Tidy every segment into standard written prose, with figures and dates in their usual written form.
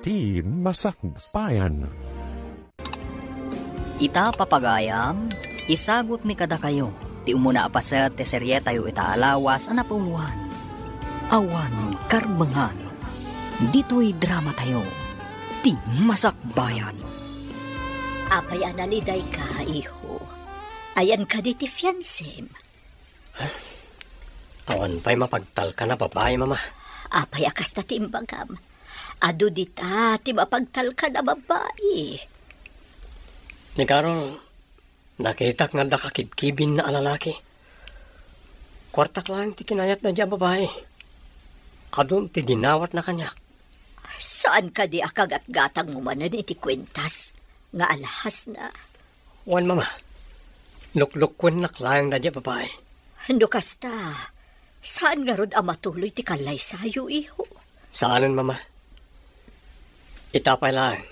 Ti Masakbayan. Ita papagayam, isagot mi kada kayo. Ti umuna apaset ti serye tayo itaalawas anapuluhan. Awan karbangan. Dito'y drama tayo. Ti Masakbayan. Apay analiday ka, iho. Ayan ka di ti fiancé. Awan pa'y mapagtal ka na babae, mama. Apay akas na timbagam. Ado dita, ti mapagtal ka na babae. Ni Carol, nakita nga nakakibkibin na alalaki. Kwartak lang ti kinayat na dya babae. Kadun ti dinawat na kanya. Saan ka di akagat-gatang mo manan iti kwentas? Nga alahas na. Wan, mama. Luklukwen naklayang na dya babae. Hando kasta, saan nga rod amatuloy ti kalay sayo, iho? Saanan, mama? Itapay lang.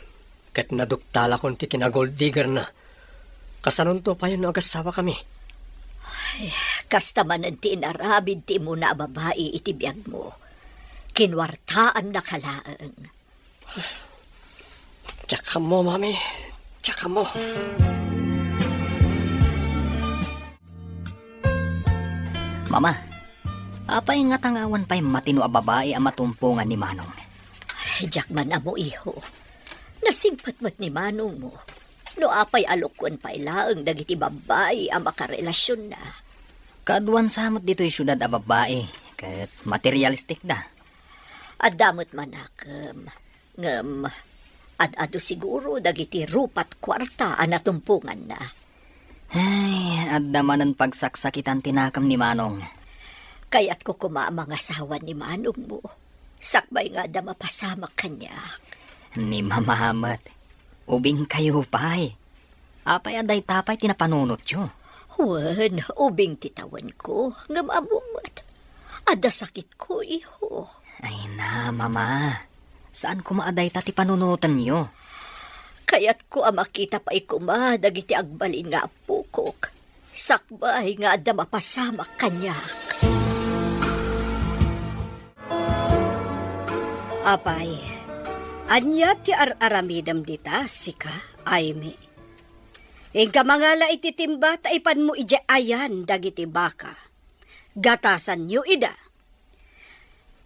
Kat naduktala kon ti kinagold digger na. Kasanon to pa yun agasawa kami. Ay, kasta manan ti inarabid ti mo na babae iti biyag mo. Kinwartaan na kalaan. Tsaka mo, mami. Tsaka mo. Mama, apay nga tangawan pa'y matino a babae ang matumpungan ni Manong. Ay, jakman amo, iho. Nasingpat ni Manong mo. No apay alokwan pa'y laang dagiti babae ang makarelasyon na. Kaduan samot dito'y syudad a babae, kat materialistik da. At damot manakam. Ngam, ad-ado siguro dagiti rupat kwarta ang natumpungan na. Ay, adamanan pagsaksakitan tinakam ni Manong. Kaya't ko kumamang asawa ni Manong mo. Sakbay nga da mapasamak kanya. Ni Mamamat, ubing kayo pa'y. Apay aday tapay tinapanunot yo. Wan, ubing titawan ko. Ngam abumat. Ada sakit ko, iho. Ay na, Mama. Saan ko maaday tati panunutan nyo? Kaya't ko makita pa ikuma dagiti agbalin nga pukok. Sakbay nga da mapasamak kanya. Apay, anya ti aramidam dita, sika, ayme. Ingka mangala ititimba, taipan mo ija ayan, dagiti baka. Gatasan nyo ida.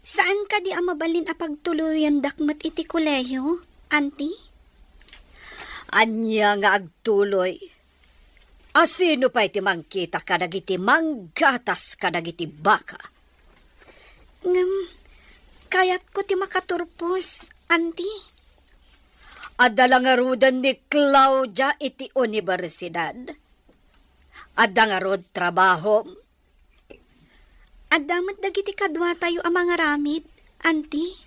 Saan ka di amabalin apagtuluyan dakmat iti kuleyo, auntie? Anya nga agtuloy. Asino pa iti mangkita ka dagiti manggatas ka dagiti baka? Kayat ko ti makaturpos, auntie. Adda nga rudan ni Claudia iti universidad. Adda nga rod trabaho. Addamat dagiti kadwa tayo ang mga ramid, auntie.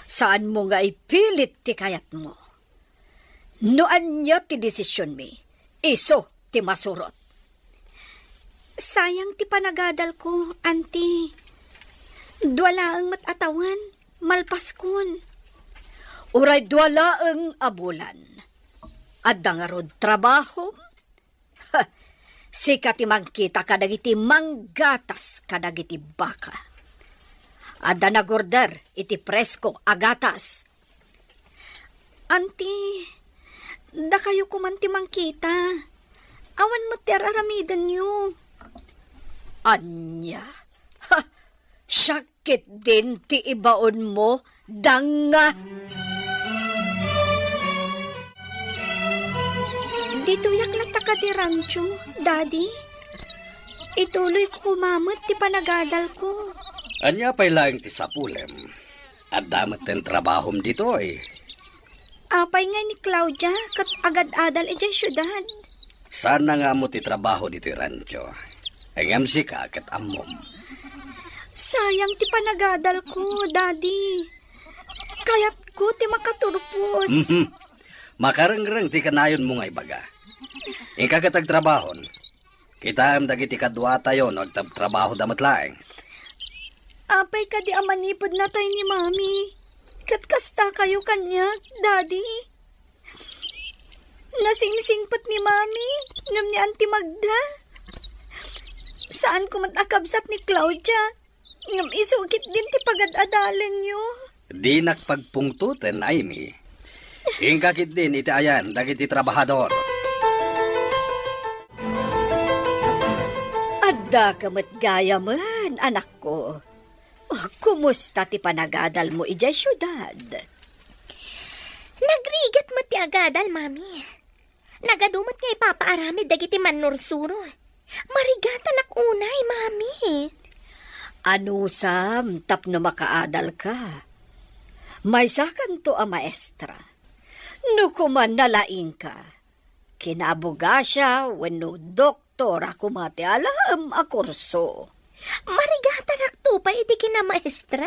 Saan mo nga ipilit ti kayat mo? Noan niya ti desisyon mi. Iso ti masurot. Sayang ti panagadal ko, auntie. Duwalaang matatawan, malpaskon. Uray duwalaang abulan. Adda nga rod trabaho. Sika ti mangkita kadagiti manggatas kadagiti baka. Adda na gorder iti presko agatas. Auntie, da kayo kumanti mangkita. Awan mo ti araramidan niyo. Anya? Ha! Sakit din ti ibaon mo, danga. Dito yaklata ka di rancho, daddy. Ituloy ko kumamot ti panagadal ko. Anya pa'y lang ti sapulem. At damat ten trabahom dito eh. Apay nga ni Claudia, kat agad-adal ijay syudad. Sana nga mo ti trabaho dito rancho. Agam si ka kat amom. Sayang ti panagadal ko, daddy. Kayat ko ti makaturpos. Makarengreng ti kanayon mo nga ibaga. Ikagatag trabahon. Kita am dagiti kadwa tayo no agtrabaho damat laeng. Apay ka di amanipod na tayo ni mami. Katkasta kayo kanya, daddy. Nasingsingpat ni mami, ngam ni Auntie Magda. Saan ko matakabsat ni Claudia? Ngam isugit din ti pagad-adalan nyo. Di nakpagpungtuten ay mi. Ingkakit din iti ayan dagiti trabahador. Adda kamat gaya man, anak ko. Oh, kumusta ti panagadal mo ijay syudad? Nagrigat mo ti agadal, mami. Nagadumat nga ipapaaramid dagiti manursuro. Marigatan ak unay, mami. Ano sam, tapno makaadal ka? May sakan to a maestra. No kuman nalaing ka. Kinabuga siya, wenno doktora kumati alam a kurso. Marigatan ak tupay iti kina maestra.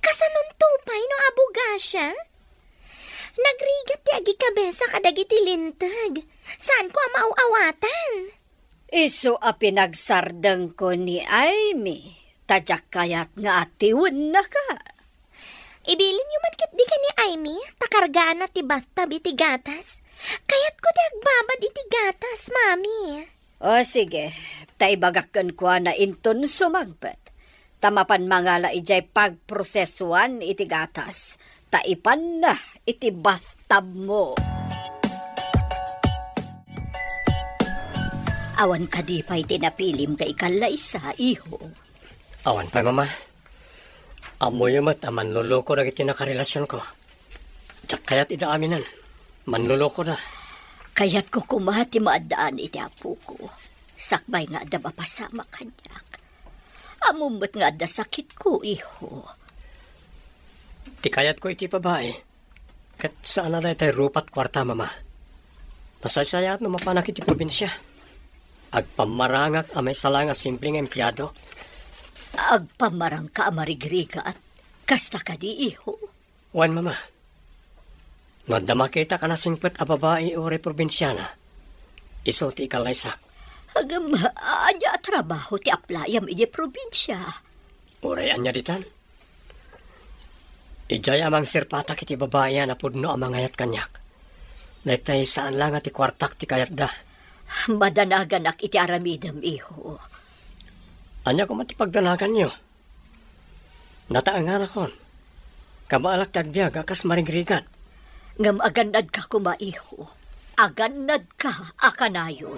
Kasanon tupay no abuga siya. Nagrigat ti agi kabesa kadagiti lintag. Saan ko amauawatan? Iso a pinagsardeng ko ni Amy. Tadyak kayat nga atiwan na ka. Ibilin nyo man kit di ka ni Amy, takargaan na ti bathtub iti gatas. Kayat ko di agbabad iti gatas, mami. O sige, taibagakan ko na inton sumagpat. Tamapan mangala ijay pagprosesuan iti gatas. Taipan na iti bathtub mo. Awan ka di pa'y tinapilim ka ikalaysa, iho. Awan pa, mama. Amoy mat, manluloko na iti nakarelasyon ko. Tsak kaya't ida aminan. Manluloko na. Kaya't ko kumati maadaan iti apo ko. Sakbay nga da mapasama kanyak. Amumot nga da sakit ko, iho. Ti kayat ko iti babae. Kat saan na tayo rupat kwarta, mama. Pasasayat no mapanak iti probinsya. Agpamarangak amay salang a simpleng empleyado. Agpamarang ka amarigriga at kasta ka di, iho. Wan, mama. No da makita ka na singpet a babae o reprobinsyana. Iso ti ikalaysak. Hagam, anya trabaho ti aplayam iti probinsya. Uray anya ditan. Ijay amang sirpatak iti babae na pudno amang ayat kanyak. Dahil saan lang at ikwartak ti kayat da. Madanagan ak iti aramidam, iho. Anya ko matipagdanagan nyo. Nataangan akon. Kabaalak tagbiag akas marigrigan. Ngam aganad ka kuma, iho. Aganad ka akanayon.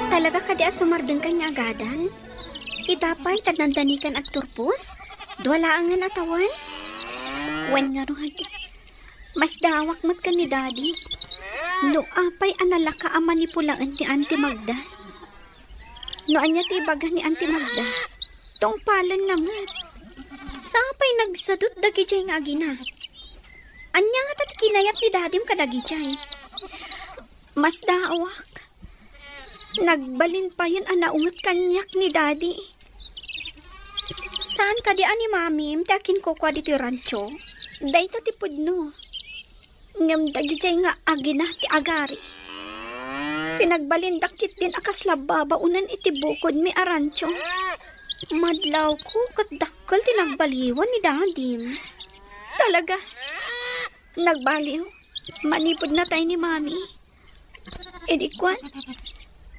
Talaga ka di asumardeng kanya agadal? Itapay tadnandanikan at turpos? Duwalaangan atawan? Wen nga rohad. Mas dawak mat ka ni daddy. No apay analaka ang manipulaan ni Auntie Magda. No anya ti baga ni Auntie Magda. Tungpalan naman. Sapay nagsadot dagijay nga agina. Anya nga tati kinayat ni dadim kadagijay. Mas dawak. Nagbalin pa yun anaungat kanyak ni daddy. Saan ka di ani mami? Mtakin ko kwa dito rancho. Day to ti pudno. Ngam dagijay nga agina ti agari. Pinagbalindakit din akas lababa unan iti bukod mi arancho. Madlaw ko kat dakkel tinagbaliwan ni dadim. Talaga. Nagbaliw. Manipod na tayo ni mami. Edikwan.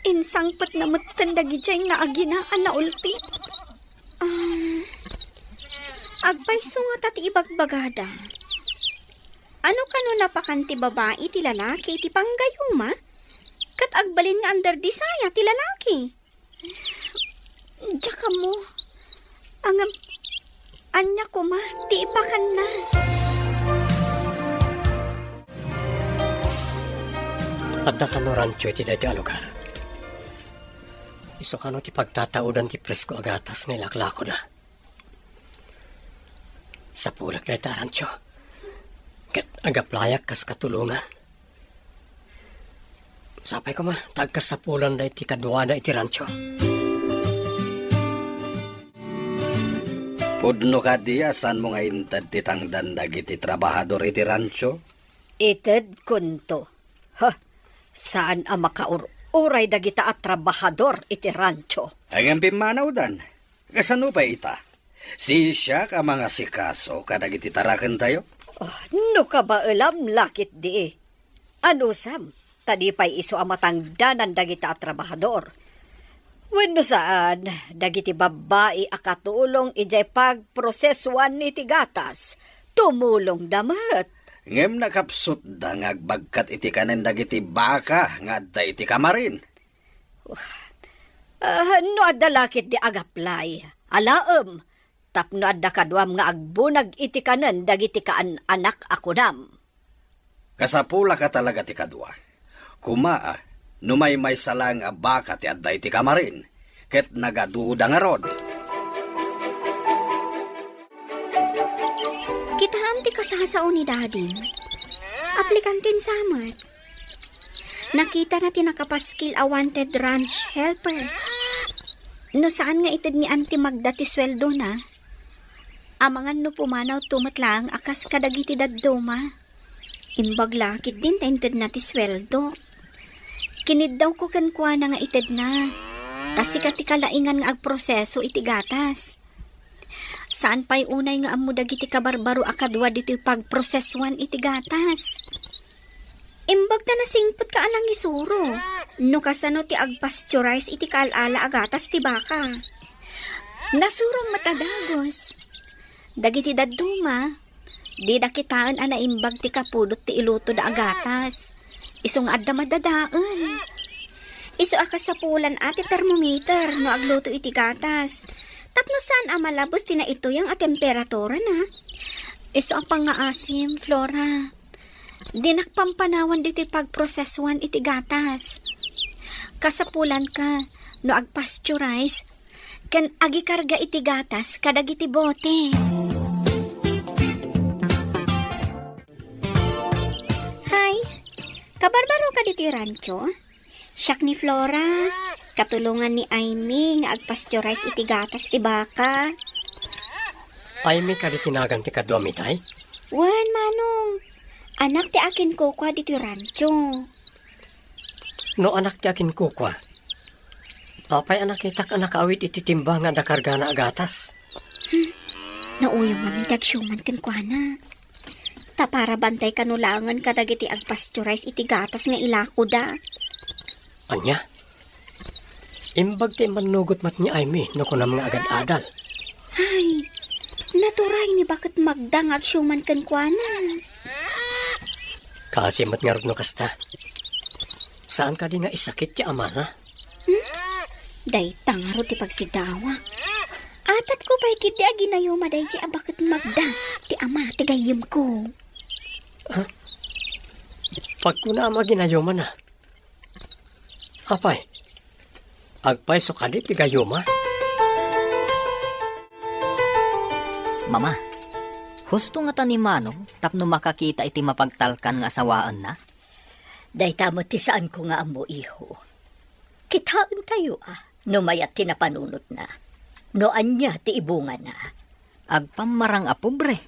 Insangpat na matan dagijay nga agina anaulpit. Agpayso nga tati ibagbagada. Ano kano napakanti babae ti lalaki ti panggayuma? Kat agbalin nga under disaya ti lalaki. Tsaka mo, angam, anya ko ma, ti ipakan na. Adda ka no rancho iti dati alugar. Iso ka no ti pagtataudan ti presko agatas nga ilaklako na. Sa pulag na iti rancho. Kat agaplayak kas katulungan. Sapay ko ma, tagkas sa pulan na iti kadwada iti rancho. Pudno ka di, asan mo nga intad titang dandag iti trabahador iti rancho? Ited kunto. Ha, saan ang makauray dagita at trabahador iti rancho? Ang pimanaw dan. Kasano pa ita? Si siya ka mga sikaso kadag iti tarakan tayo? Oh, no ka ba alam lakit di? Ano sam? Tadi pa'y iso ang matangdanan dagita at trabahador. Wenno saan, dagiti babae akatulong ijay pagprosesuan ni tigatas, tumulong damat. Ngem nakapsut da ngagbagkat iti kanen dagiti baka nga adda iti kamarin. No adda lakit di agaplay, alaem, tapno adda kadwam nga agbunag iti kanen dagiti kaan anak akunam. Kasapula ka talaga ti kadwa. Kumaa, numay salang a baka ti adda iti kamarin, ket nagaduda nga rod. Kitaam ti kasasao ni Daddy. Aplikantin samat. Nakita na tinakapaskil a wanted ranch helper. No saan nga ited ni Auntie Magda ti sweldo na? Amangan no pumanaw tumatlang akas kadagiti dadduma. Imbag lakit din tainted na ti sweldo. Kinid daw ko kankwa na nga ited na. Kasi kati kalaingan nga agproseso iti gatas. Saan pa'y unay nga amo dagiti kabarbaro akadwa diti pagprosesuan iti gatas. Imbag ta nasingpot ka anang isuro. No kasano ti agpasteurize iti kaalala agatas ti baka. Nasurong matadagos. Dagiti dadduma, di dakitaan ana imbag ti kapudot ti iluto da agatas. Isong adda madadaan. Iso akas sa pulan ati thermometer no agluto iti gatas. Tapno saan amalabos tina ito yung temperatura na. Iso ang pangaasim, Flora. Dinakpampanawan diti pagprosesuan iti gatas. Kasapulan ka, no agpasteurize, kan agikarga iti gatas kadag iti bote. Hi, kabarbaro ka diti rancho? Siyak ni Flora, katulungan ni Aimee nga agpasteurize iti gatas ti baka. Aimee ka di tinagan ti kadwa mitay? Wan, manong. Anak ti akin ko kwa diti rancho. No anak ti akin kukwa. Apay anak itak anak awit iti timba nga dakarga na agatas. Nauyong mami dagsyuman kan kwa na. Ta para bantay kanulangan kadag iti agpasteurize iti gatas nga ilako da. Anya? Imbag ti manugot mat ni Aimee no kunam nga agad-adal. Ay, naturay ni bakit magdang agsyuman kan kwa na. Kasi mat nga no kasta. Saan ka di nga isakit ti ama na? Day tangaro ti pagsidawak. Atap ko pa'y kiti aginayoma day di bakit magda ti ama ti gayim ko. Pag kuna ama ginayoma na. Apay, agpay so kadit ti gayoma. Mama, husto nga ta ni Manong tapno makakita iti mapagtalkan nga asawaan na? Day tamot ti saan ko nga amo iho. Kitaan tayo no mayat ti napanunot na. No anya ti ibunga na. Agpamarang apobre.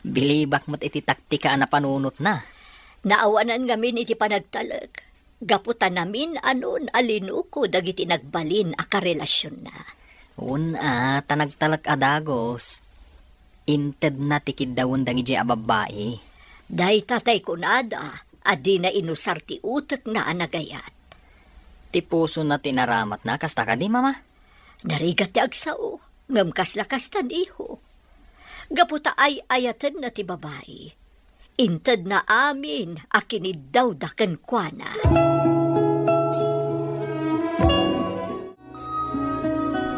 Bilibak mo't iti taktika na panunot na. Naawanan ngamin iti panagtalag. Gaputan namin anon alinuko dagiti nagbalin a karelasyon na. Una, tanagtalag adagos. Inted na tikid dawon dangi a babae. Day tatay ko nada, adi na inusar ti utek na anagayat. Ti puso na tinaramat na, kasta ka di, mama? Narigat ti agsao, ngamkas lakas tan iho. Gaputa ay ayatan na ti babae. Inted na amin, akinid daw daken kwa na.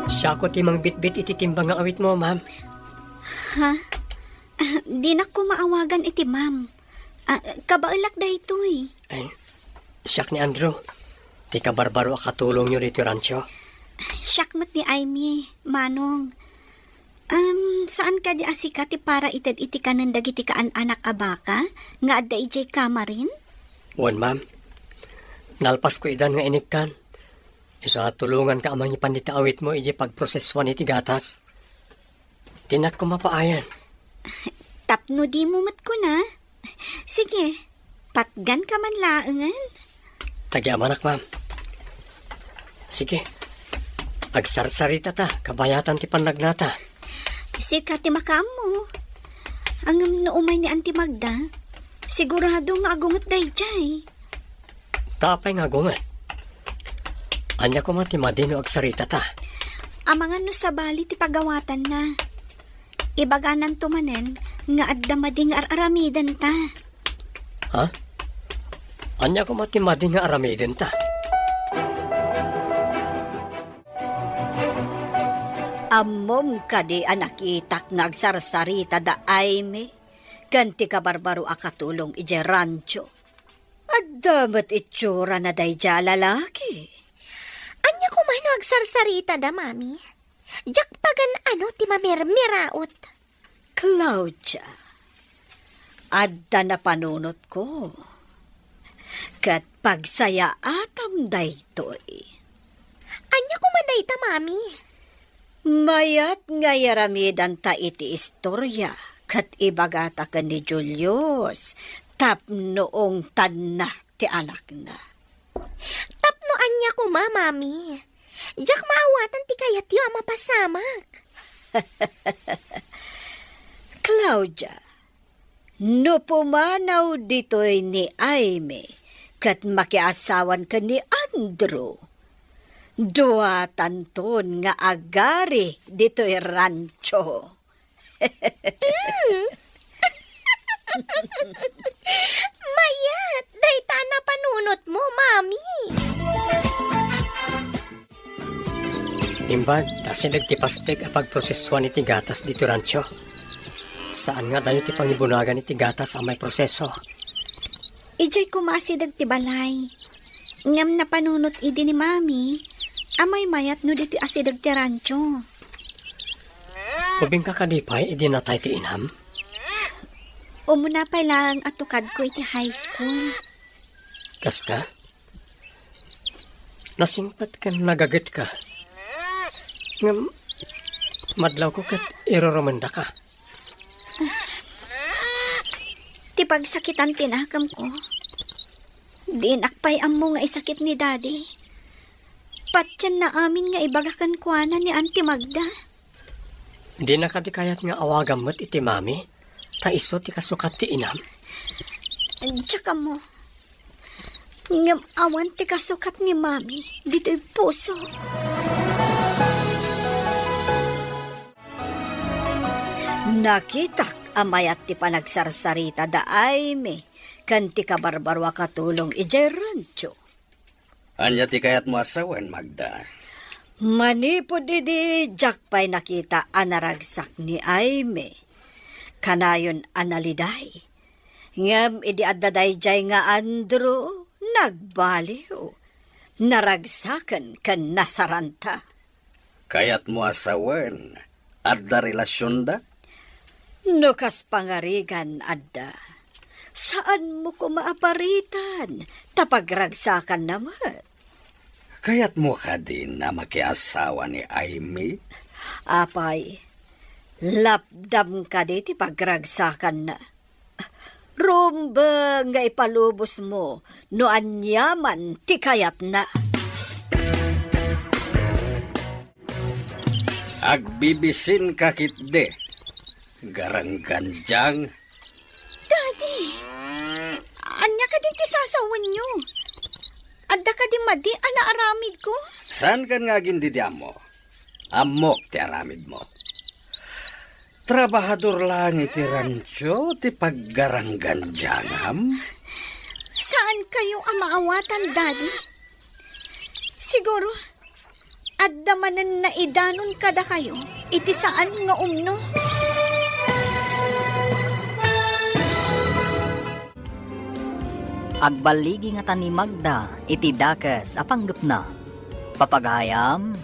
Siya ko ti mang bitbit iti timba nga awit mo, ma'am. Ha? Di na ko maawagan iti ma'am. Kabailak da ito eh. Ay, siyak ni Andrew. Ti kabarbaro akatulong nyo dito rancho. Syakmat ni Aimee, Manong. Saan ka di asika ti para ited iti kanan dagiti kaan anak abaka? Nga adda ijay kamarin? Wan, ma'am. Nalpas ko idan nga inikkan. Isa tulungan ka amang ipandita awit mo iji pagproseswan iti gatas. Tinak ko mapaayan. Tapno di mo mat ko na. Sige, patgan ka man laangan. Tagi-amanak, ma'am. Sige. Agsarsarita ta, kabayatan ti panagnata. Sige, ti makam mo. Ang naumay ni Auntie Magda, sigurado nga agungat day jay. Tapay nga gungan. Anya ko man ti madino ag sarita ta. Amangan no sa bali ti pagawatan na. Ibaganan tumanen nga adda mading aramidan ta. Ha? Anya ko man ti madin nga aramiden ta. Amom kadi anakitak nagsarsarita da Aime, kanti ka barbaro akatulong ije rancho. At damat itsura na day dya lalaki. Anya ko man agsarsarita da, mami. Jak pagan ano ti mamirmiraot. Claudia, adda na panunot ko. Kat pagsaya atam daytoy. Anya ko man dayta, mami. Mayat nga yaramidan ta iti istorya, kat ibagata ka ni Julius, tapnoong tanna ti anak na. Tapno anya ko mami. Jak maawatan ti kayat yu mapasamak. Claudia, no pumanaw dito'y ni Aime, kat makiasawan ka ni Andrew. Dua tanton nga agari dito'y rancho. Mayat, dayta na panunot mo, mami. Imbag, tasin nagtipastig a pagproseswa ni tigatas dito rancho. Saan nga dayo ti pangibunagan ni tigatas ang may proseso? Ijay kumasidag ti balay. Ngam na panunot idi ni mami. Amay mayat no diti asidag ti rancho. Ubing ka kadipay, idi na tayo ti inam. Umuna pa lang atukad ko iti high school. Kasta? Nasingpat ka nagagat ka. Ngam, madlaw ko kat iroromanda ka. Ti pagsakitan tinakam ko. Di nakpay amo nga isakit ni daddy. Patyan na amin nga ibagakan kuana ni Auntie Magda. Di na kadikayat nga awagam mo't iti mami. Ta iso ti kasukat ti inam. Tsaka mo. Ngam awan ti kasukat ni mami. Dito'y puso. Nakitak amayat ti panagsarsarita da Aime, kanti ka barbarwa katulong ije rancho. Anya ti kayat mo asawan, Magda. Manipod idi jakpay nakita anaragsak ni Aime. Kanayon analiday. Ngam idi addaday jay nga Andrew, nagbaliw. Naragsakan kan nasaranta. Kayat mo asawan, adda relasyon da? Nukas pangarigan, adda. Saan mo ko maaparitan? Tapagragsakan naman. Kayat mo ka din na makiasawa ni Aimee? Apay, lapdam ka di ti pagragsakan na. Rumba nga ipalubos mo, no anyaman ti kayat na. Agbibisin kakit de. Garangganjang. Daddy, anya ka din ti sasawan nyo. Adda ka din madi, aramid ko. Saan ka nga gindidya mo? Amok ti aramid mo. Trabahador lang iti rancho, ti paggarangganjangam. Saan kayo ang maawatan, Daddy? Siguro, adda manan na idanon kada kayo, iti saan nga umno. Agbaligi nga tani Magda, iti dakas apanggap na. Papagayam,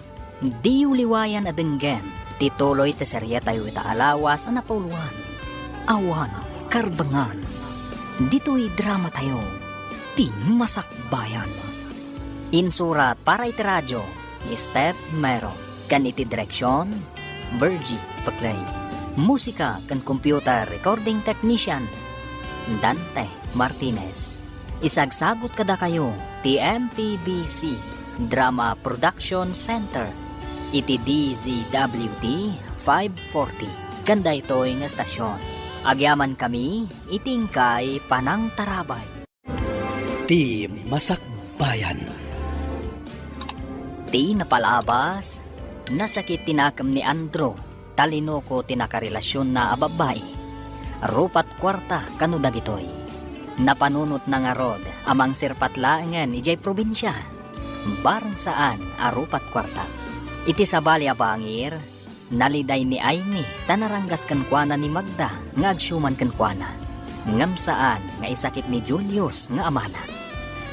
di uliwayan adenggen, tituloy te serye tayo itaalawas ang napuluan. Awan, karbangan, dito'y drama tayo, ti masakbayan. Insurat para iti radyo, ni Steph Mero, kan iti direksyon, Virgie Paclay. Musika kan computer recording technician, Dante Martinez. Isagsagot kada kayo, TMPBC Drama Production Center, iti DZWT 540. Ganda ito'y nga stasyon. Agyaman kami, itingkay Panang Tarabay. Ti Masakbayan. Ti napalabas, nasakit tinakam ni Andro, talino ko tinakarelasyon na ababay. Rupat kwarta kano dagitoy. Napanunot na nga rod, amang sirpatlaangan ijay probinsya. Barang saan arupat kwarta. Iti sabali abangir, naliday ni Aimee tanaranggas kankwana ni Magda nga agsyuman kankwana. Ngam saan nga isakit ni Julius nga amana.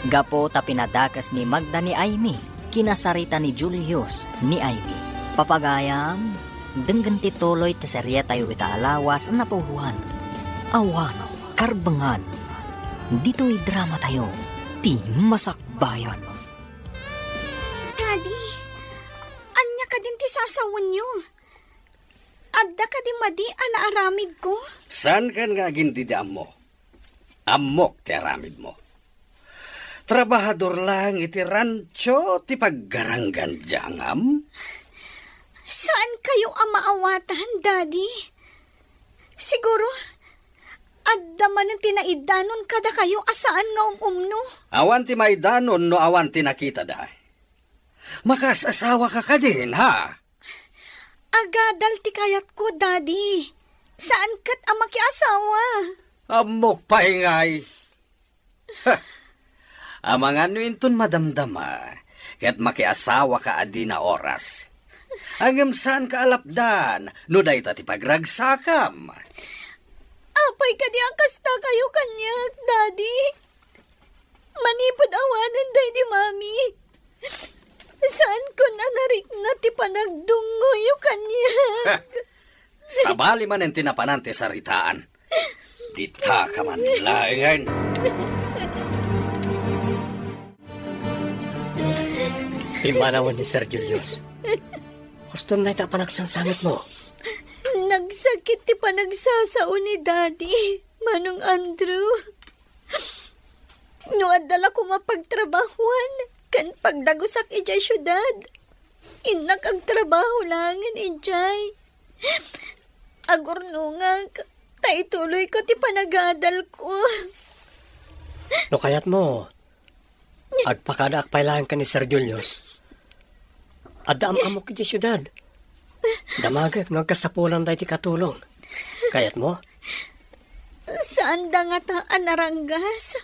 Gapo ta pinadakas ni Magda ni Aimee, kinasarita ni Julius ni Aimee. Papagayam, denggan ti tuloy ti serye tayo itaalawas ang napauhan. Awano, karbangan. Dito'y drama tayo, ti masakbayan. Daddy, anya ka din ti sasawan nyo. Adda ka di madi anaaramid ko. San kan nga gindidaam mo? Amok ti aramid mo. Trabahador lang iti rancho ti paggaranggan jangam. Saan kayo ang maawatan, Daddy? Siguro, adda man ang tinaidanon kada kayo asaan nga umno. Awan ti maidanon no awan ti nakita da. Makasasawa ka din, ha? Agadal ti kayat ko, Daddy. Saan kat ang makiasawa? Amok paingay. Ha! Amang ano inton madamdama, kaya't makiasawa ka adi na oras. Hanggang saan ka alapdan, no dahi ti pagragsakam. Apay ka di akasta kayo kanyak, Daddy. Manipod awanan day di Mami. Saan ko nanarik na ti panagdungoy kanyak? Sabali man ang tinapanante sa ritaan. Dita ka man laingan. Imanawan ni Sir Julius. Gusto na ita panagsangsangit mo. Nagsakit ti panagsasao ni Daddy, Manong Andrew. No adala ko mapagtrabahuan, kan pagdagusak ijay syudad. Inak ang trabaho langan ijay. Agurno nga, taituloy ko ti panagadal ko. No kayat mo, agpakadaak pailahan ka ni Sir Julius. Adda amok iti syudad. Damagak nagkasapulan tayo ti katulong. Kayat mo? Saan da nga taan naranggas?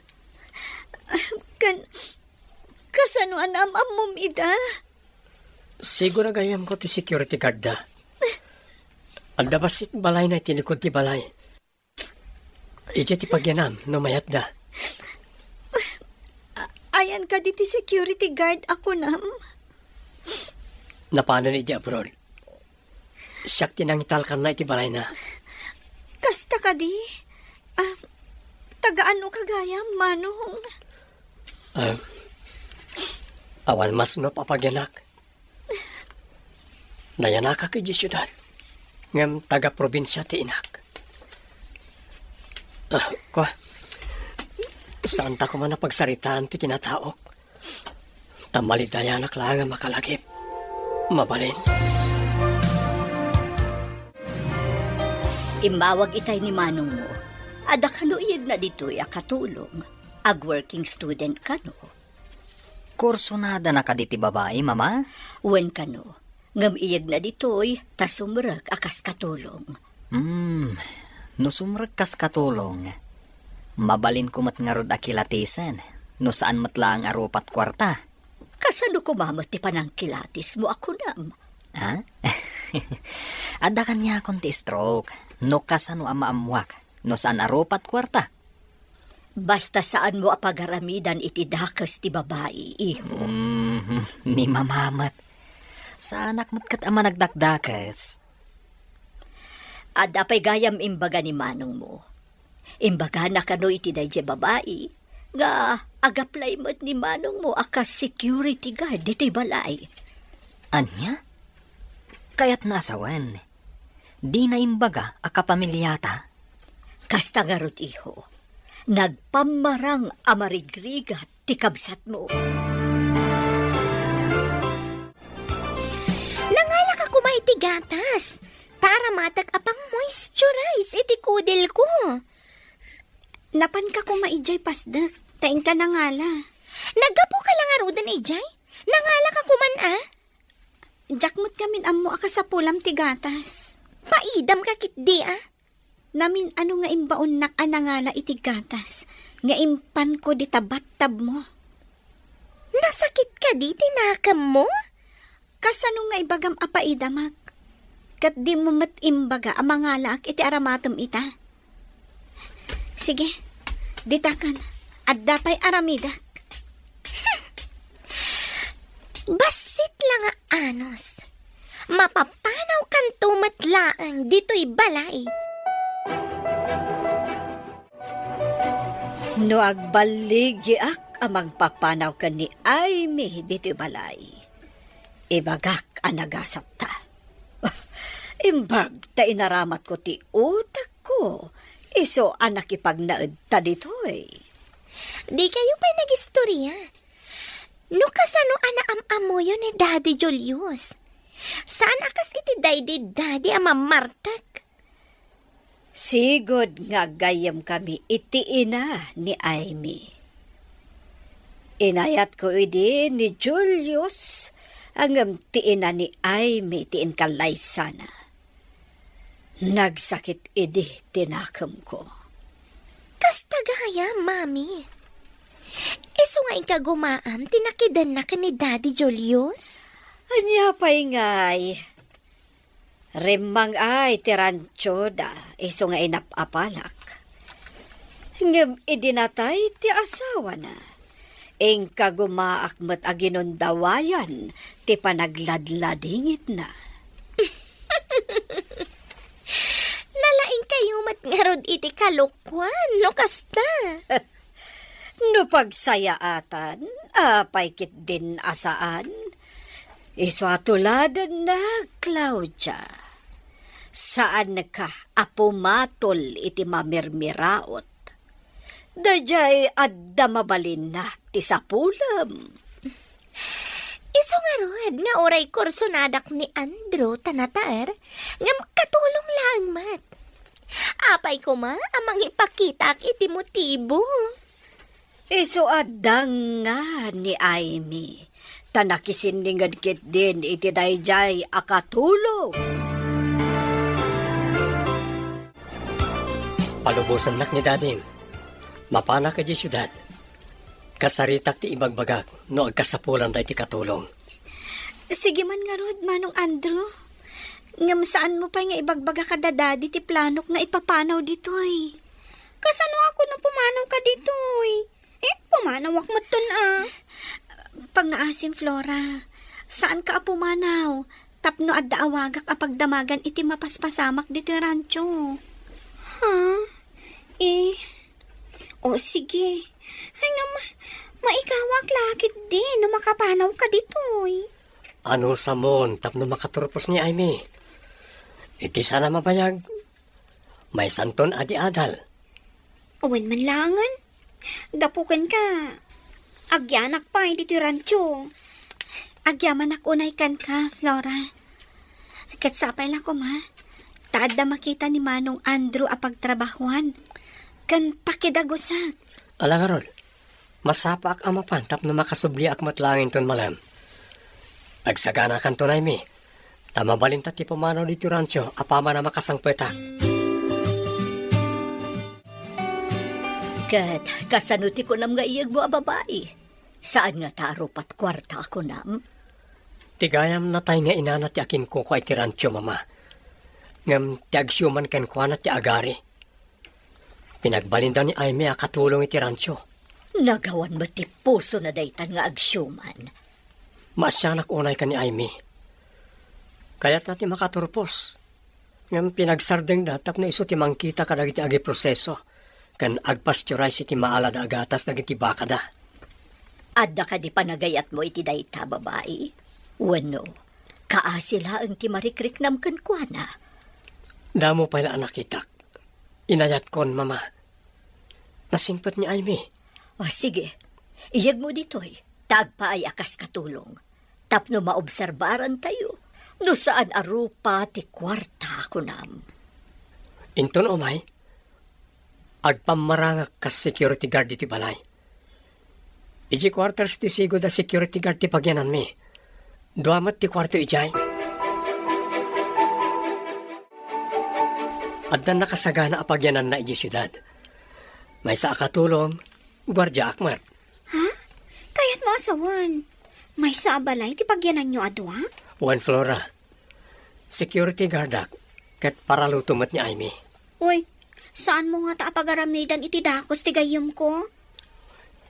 Kasanuan amam ida? Siguro gayam ko ti security guard da. Adda basit balay na itinikod ti balay. Ije ti pagyanam no mayat da. Ayan ka di ti security guard ako nam. Napano ni abroad. Siyak tinangitalkan na iti balay na. Kasta ka di? Tagaan o kagayam, Manong? Awan mas no papagyanak. Nayanaka kay di syudad. Ngam taga-probinsya ti inak. Saan ta ko man napagsaritaan ti kinataok. Tamalidayanak lang ang makalagip. Mabalin. Imbawag itay ni Manong mo. Ada kanuyag na dito'y akatulong. Ag-working student ka no. Kursonada na kaditi babae, Mama? Wen ka no. Ngam iyag na dito'y tasumrag akas katulong. No sumrag kas katulong. Mabalin ko mat nga rod akilatisan. No saan matla ang arupat kwarta. Kasano kumamot ti panangkilatis mo ako nam? Ha? Ada kanya akong ti stroke. No kasano ang maamwak. No saan arupat kwarta. Basta saan mo apagaramidan iti dakas ti babae, iho. Ni mamamat. Sa anak mo't kat ama nagdakdakas. Ada pa'y gayam imbaga ni Manong mo. Imbaga na kano iti dayje babae. Nga agaplay mo't ni Manong mo akas security guard iti balay. Anya? Kaya't nasawan. Di na imbaga akapamilyata. Kasta nga rot, iho. Nagpamarang amarigrigat ti kabsat mo. Nangala ka kumay iti gatas. Tara matag apang moisturize iti kudil ko. Napan ka kumaijay pasdak. Tain ka nangala. Nagapo ka lang arudan ijay. Nangala ka kuman Jakmut kamin ammo aka sa pulam ti gatas. Paidam ka kit di Namin ano nga imbaon nak anangala iti gatas. Nga impan ko di tabat-tab mo. Nasakit ka di, tinakam mo? Kasano nga ibagam apaidamak? Kat di mo matimbaga amangala ak iti aramatom ita. Sige, ditakan. At dapay aramidak. Basit lang anos. Mapapanaw kan tumatlaang dito'y balay. No agbaligi ak amang papanaw ka ni Aimee dito'y balay. Ibagak anagasat ta. Imbag ta inaramat ko ti utak ko. Iso anak ipagnaed ta dito'y. Di kayo pa nag-istorya. No kasano anaam-amo yun ni Daddy Julius. Saan akas iti Daddy ama Martak? Sigod nga gayam kami iti ina ni Aimee. Inayat ko idi ni Julius ang ti ina ni Aimee ti inkalay sana. Nagsakit idi tinakam ko. Kas tagaya, mami. Iso nga ikagumaam, tinakidan na ka ni Daddy Julius? Anya pa'y ngay. Remang ay tirancho da, iso nga inapapalak. Ngem idinatay ti asawa na. Ing kagumaak mat aginundawayan, ti panagladladingit na. Nalaing kayo matngarod iti kalukwan, no kasta. No pagsayaatan, apay kit din asaan. Iso atuladan na, Claudia. Saan ka apumatol iti mamirmiraot? Dajay adda mabalin na ti sapulam. Iso nga rod, nga oray kursonadak ni Andrew tanataer, nga katulong lang mat. Apay ko ma, amang ipakita iti motibo. Iso adang nga ni Aimee. Tanakisiningad kit din iti dayjay akatulong. Palubusan nak ni Dadim. Mapana ka di syudad. Kasaritak ti ibagbagak no agkasapulan da iti katulong. Sige man nga rod, Manong Andrew. Ngam saan mo pa nga ibagbaga ka dadadi ti planok nga ipapanaw ditoy. Kasano ako na pumanaw ka ditoy? Pumanawak mo ton Pangaasim, Flora. Saan ka pumanaw? Tapno adda awagak apagdamagan iti mapaspasamak dito rancho. O sige. Ay nga maikawak lakit din no makapanaw ka ditoy. Ano sa mon tapno makaturpos ni Aimee? Iti sana mabayag. May santon adi adal. Uwan man langan. Dapukan ka. Agyanak pa dito rancho. Agyaman ako unaykan ka, Flora. Katsapay lang ko, ma. Taad na makita ni Manong Andrew apagtrabahuan. Kan pakidagusak. Alang arol, masapa ak amapan tapno makasubli ak matlangin ton malam. Agsagana kan tunay mi. Tamabalin ta ti pumanaw dito rancho apama na makasangpeta. Kat kasanuti ko nam nga iyag mo a babae. Saan nga taro pat kwarta ako nam? Tigayam na tayo nga inanat ti akin ko kay ti rancho mama. Ngam ti agsyuman ken kwa na ti agari. Pinagbalin daw ni Aimee akatulong iti rancho. Nagawan mo ti puso na daytan nga agsyuman. Maasyanak unay ka ni Aimee. Kaya't natin makaturpos. Ngam pinagsardeng datap na iso ti mangkita kadag iti agi proseso. Kan agpasteurize iti maala da agatas dagiti baka da. Adda ka di panagayat mo iti dayta babae? Wano, kaasila ang ti marikrik nam kankwana. Damo pala anak itak. Inayat kon, mama. Nasingpat ni Aimee. O sige, iyag mo ditoy. Tagpa ay akas katulong. Tapno maobserbaran tayo. No saan arupa ti kwarta ko nam. Inton umay. Agpamarangak kas security guard iti balay. Iji quarters ti sigo da security guard ti pagyanan mi. Duamat ti kwarto ijay. At na nakasagana apagyanan na iji syudad. May sa akatulong, gwardya akmat. Kaya't mo asawan. May sa abalay, ti pagyanan nyo adwa? Juan Flora. Security guard ak. Kat para lutumat ni Aimee. Uy, saan mo nga ta pagaramidan iti dakos ti gayam ko?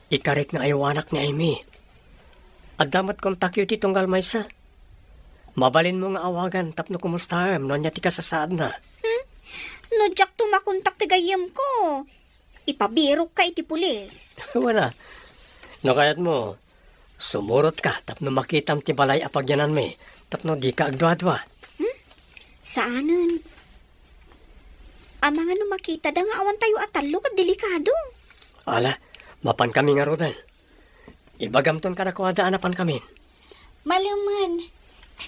Ikarit nga ayawanak ni Aimee. At damat kontakyo ti tunggal maysa. Mabalin mo nga awagan tapno kumusta no niya ti kasasaad na. No, Jack, tumakontak ti gayam ko. Ipabiro ka iti pulis. Wala. No kayat mo, sumurot ka tapno makitam ti balay apagyanan mi tapno di ka agdwa-dwa. Saanan? Amang ano makita da nga awan tayo atalo kat delikado. Ala, mapan kami nga rodan. Ibagamton ka na kuwadaan apan kami. Malaman.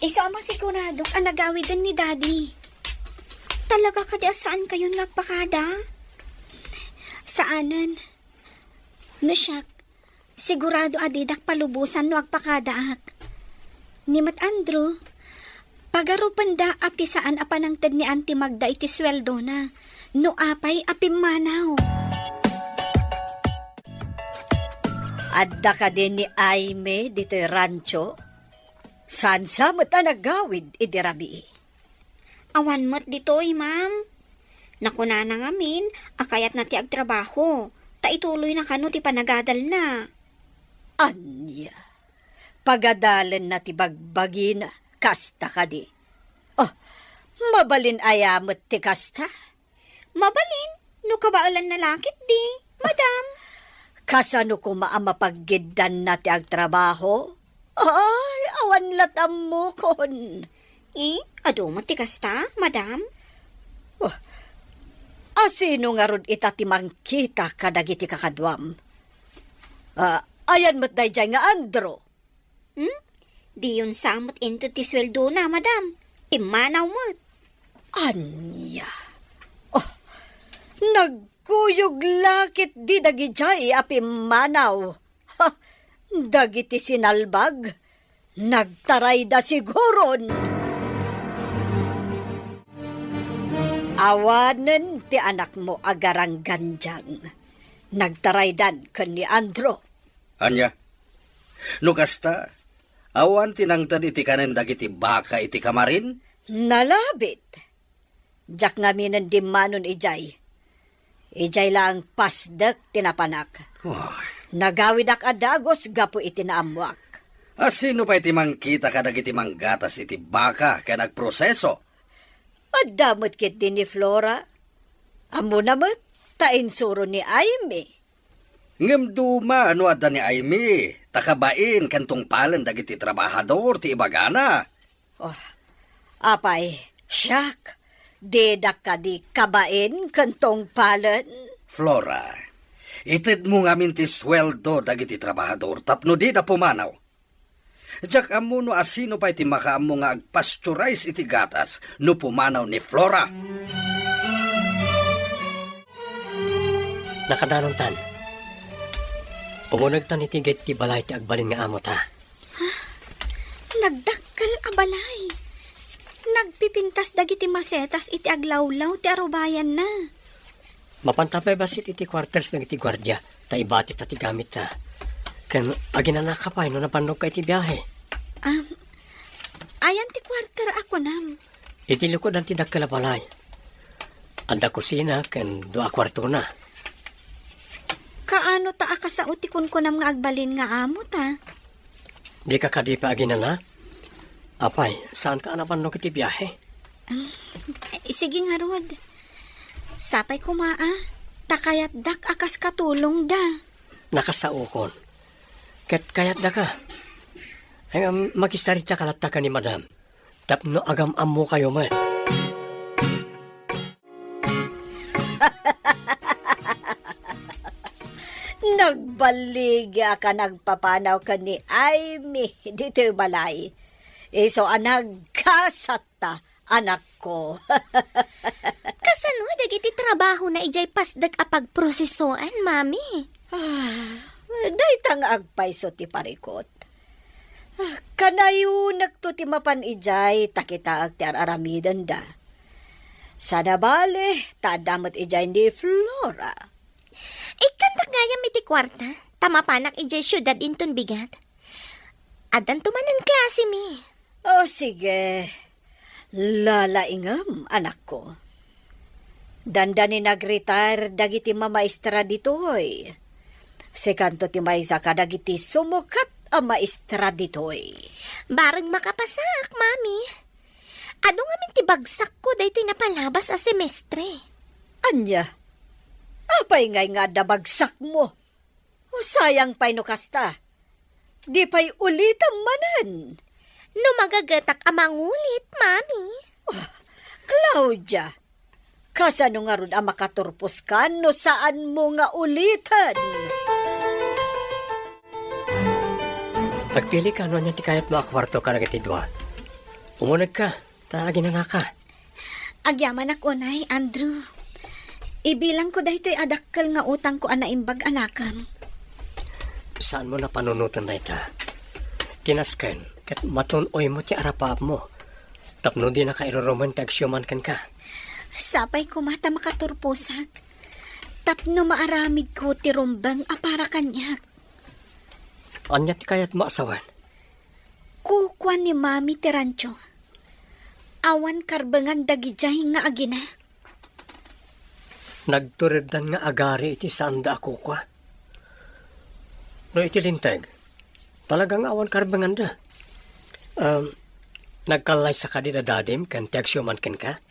Iso amang sigurado ang nagawidan ni Daddy. Talaga ka di saan kayo nagpakada? Saanan? No, siyak. Sigurado adidak palubusan no agpakadaak. Ni Mat Andrew, pagarupan da at saan apan ang tad ni Auntie Magda iti sweldo na. No apay apimanaw. Adda ka din ni Aimee dito rancho. Saan sa mata nagawid idirabi? Awan mo't dito'y, ma'am. Nakuna na ngamin, akayat na ti agtrabaho. Ta ituloy na kano ti panagadal na. Anya, pagadalan na ti bagbagina, kasta ka di. Oh, mabalin ayamot ti kasta? Mabalin, no kabaalan na lakit di, madam. Kasano ko maamapaggidan na ti agtrabaho? Ay, awan latam mo kon. Ado mo ti kasta, madam? Oh, asino nga ron itatimang kita kadagiti kakadwam? Ayan mo't dayjay nga Andro. Di yun samot into ti sweldo na, madam. Imanaw mo't. Anya. Oh, nagkuyog lakit di dagijay apimanaw. Ha, dagiti sinalbag. Nagtaray da siguron. Awanen ti anak mo agarang ganjang. Nagtaraydan kan ni Andro. Anya, no kasta, awan tinangtad iti kanen dagiti baka iti kamarin? Nalabit. Jak ngamin ang dimanon ijay. Ijay lang pasdak tinapanak. Nagawid ak adagos gapo iti naamwak. Asino pa iti mangkita kadagiti manggatas iti baka kaya nagproseso? Adamot kit din ni Flora. Amo namat, tain suro ni Aimee. Ngem duma ano adda ni Aimee, takabain kantong palan dagiti trabahador ti ibagana. Oh, apay, siyak, dedak ka di kabain kantong palan. Flora, itid mo ngamin ti sweldo dagiti trabahador tapno di da pumanaw. Jak amo no asino pa iti makaamo nga agpasturize iti gatas no pumanaw ni Flora. Nakadanon tan. Umunag tan iti gate ti balay ti agbalin nga amo ta. Nagdakkel abalay. Nagpipintas dagiti masetas iti aglawlaw ti arubayan na. Mapantapay basit iti quarters ng iti gwardya. Ta ibati ta ti gamit ta. Ken aginanakapay no napanog ka iti biyahe. Ayan ti kwarter ako nam. Iti lukod ang tidagkala balay. Anda kusina ken dua kwarto na. Kaano ta akasao ti kunkunam nga agbalin nga amo ta? Di ka kadipa aginana? Apay, saan ka napanog iti biyahe? Sige nga rod. Sapay kumaa. Takayat dak akas katulong da. Nakasaukon. Ket kayat da ka. Ay makisarita kalatta ka ni madam. Tapno agam ammo kayo man. Nagbaliga ka nagpapanaw ka ni Aimee dito yung balay. Iso anag kasata anak ko. Kasano dagiti trabaho na ijay pasdag apag prosesoan, mami? Day tang agpayso ti parikot. Kanayo nagto ti mapan ijay takita ag ti aramidan da. Sana bale, tadamat ijay ni Flora. Ikantak ngayam iti kwarta. Tamapanak ijay syudad inton bigat. Adan tumanan klase mi. O sige, lalaingam anak ko. Dandani nag-retire dagiti mamaestra ditoy. Sekanto ti maysa ka dagiti sumukat a maestra ditoy. Barang makapasak, mami. Ano nga min ti bagsak ko daytoy napalabas a semestre. Anya, apay ngay nga dabagsak mo. O sayang pa'y no kasta. Di pa'y ulitam manan. No magagatak amangulit, mami. Claudia, kasano nga ron ang makaturpos ka no saan mo nga ulitan? Pagpili ka, ano niya ti kayat mga kwarto ka nagatidwa. Umunag ka, taagin na ka. Agyaman ako, Nay, Andrew. Ibilang ko dahito'y adakkel nga utang ko anaimbag anakam. Saan mo na panunutan na ita? Tinaskan, kat matunoy mo ti arapap mo. Tapno di na kairuruman tagsyuman kan ka. Sapay ko mata makaturposak. Tapno maaramid ko ti rumbang apara kanyak. Anya ti kayat maasawan? Kukwan ni Mami ti rancho. Awan karbangan dagijay nga agina. Nagturidan nga agari iti sanda ako kwa. No iti lintag, talagang awan karbangan da. Nagkalay sa kadida dadim kan tagsyuman kan ka?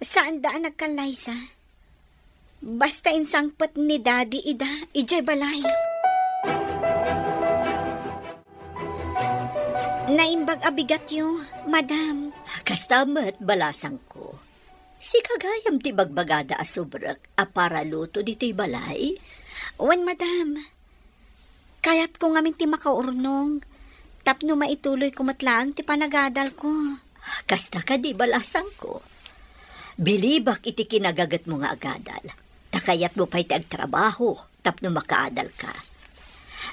Saan daan nagkalaysa? Basta insangpat ni Daddy ida, ijay balay. Naimbag abigat yo, madam. Kastamat balasang ko. Si kagayam ti bagbagada asubrak apara luto dito'y balay. Wan, madam. Kayat ko ngamin ti makaurnong. Tapno maituloy kumatlaang ti panagadal ko. Kasta ka di balasang ko. Bilibak iti kinagagat mo nga agadal. Takayat mo pa'y tagtrabaho tapno makaadal ka.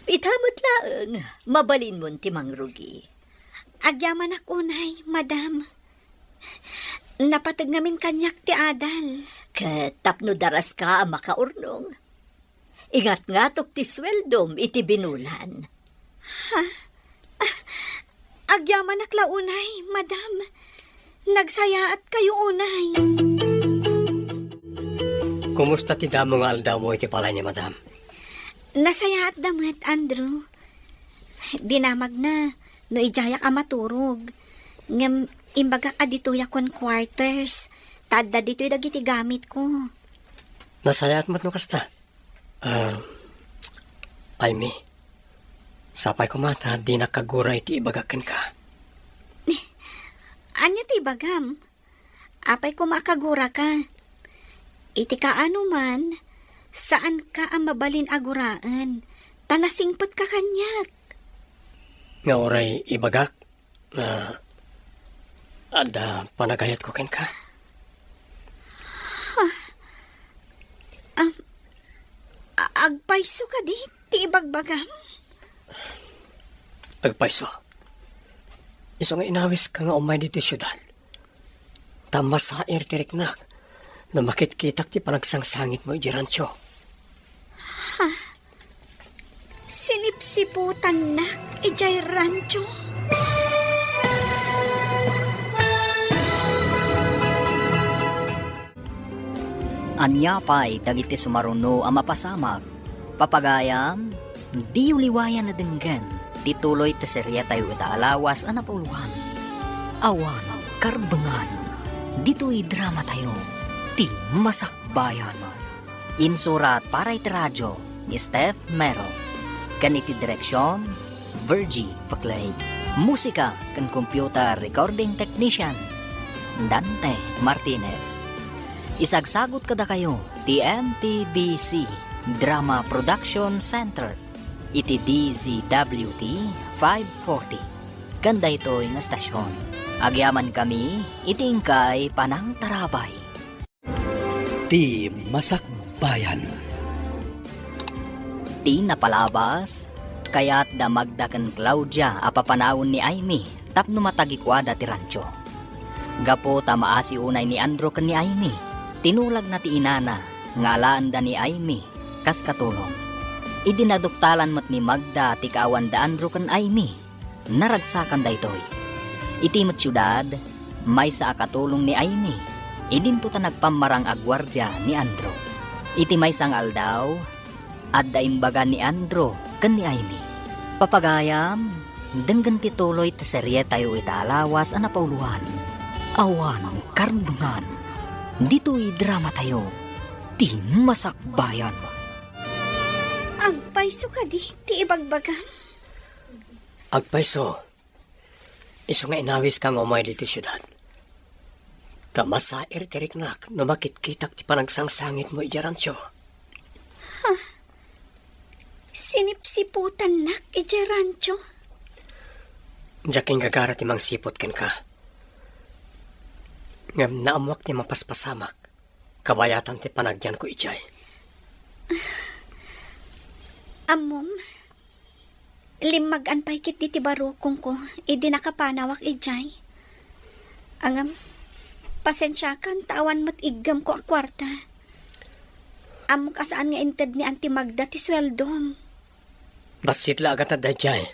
Itamot laeng, mabalin mo ti mangrugi. Agyaman ako, Nay, madam. Napatag namin kanyak ti adal. Tapno daras ka ang makaurnong. Ingat nga tok ti sweldom iti binulan. Agyaman akla, unay, madam. Nagsayaat kayo, unay. Kumusta ti damo nga aldaw mo iti palay niya, madam? Nasayaat damat, Andrew. Dinamag na, no ijayak a maturog. Ngam, imbaga ka dito yakon quarters. Tadda dito'y dagiti gamit ko. Nasayat mo't no kasta? Aimee, sapay ko mata, di nakaguray ti ibagakin ka. Anya ti bagam? Apay ko makagura ka. Iti ka ano man, saan ka ang mabalin aguraan? Tanasingpot ka kanyak. Nga oray ibagak, ada panagayat ko ken ka. Agpayso ka di, ti ibagbagam. Agpayso. Iso nga inawis ka nga umay dito syudad. Tama sa irtiriknak na makitkitak ti panagsangsangit mo ijiransyo. Sinipsiputan na, ijay rancho. Anya pa'y dagiti sumaruno ang mapasamag. Papagayam, di uliwayan na denggan. Tituloy ti serya tayo itaalawas ang napuluhan. Awan, karbangan. Dito'y drama tayo. Ti masakbayan. Insurat para iti radyo ni Steph Mero. Kaniti direksyon, Virgie Paclay. Musika kan computer recording technician, Dante Martinez. Isagsagot kada kayo, ti MTBC Drama Production Center, iti DZWT 540. Ganda ito'y nga stasyon. Agyaman kami, iti ingkay Panang Tarabay. Ti Masakbayan. Ti napalabas, kaya't damagda kan Claudia apapanawon ni Aimee tapno matagikwada ti rancho. Gapo tamaasi unay ni Andro ken ni Aimee, tinulag na ti inana, ngalaan da ni Aimee, kas katulong. Idinaduktalan mat ni Magda ti kaawan da Andro ken Aimee, naragsakan da itoy. Iti met syudad, may sa akatulong ni Aimee, idin po ta nagpamarang agwardya ni Andro. Iti may sang aldaw, adda imbaga ni Andro ken ni Aimee. Papagayam, denggan ti tuloy ti serye tayo itaalawas ana pauluhan. Awan ang karbangan. Dito'y drama tayo. Ti masakbayan. Agpayso ka di, ti ibagbagan. Agpayso, iso nga inawis kang umay dito syudad. Tamasair tiriknak no makitkitak ti panagsangsangit mo ijarantyo. Sinipsiputan nak, ijarancho. Diyaking gagara ti mang sipot ken ka. Ngam naamwak ti mapaspasamak, kabayatan ti panagyan ko ijay. Amom, limag-an pa'y kit di ti barukong ko, idi nakapanawak ijay. Angam, pasensya kan, tawan mat igam ko a kwarta. Amok asaan nga inted ni Auntie Magda ti sweldom. Basit la agad na jay.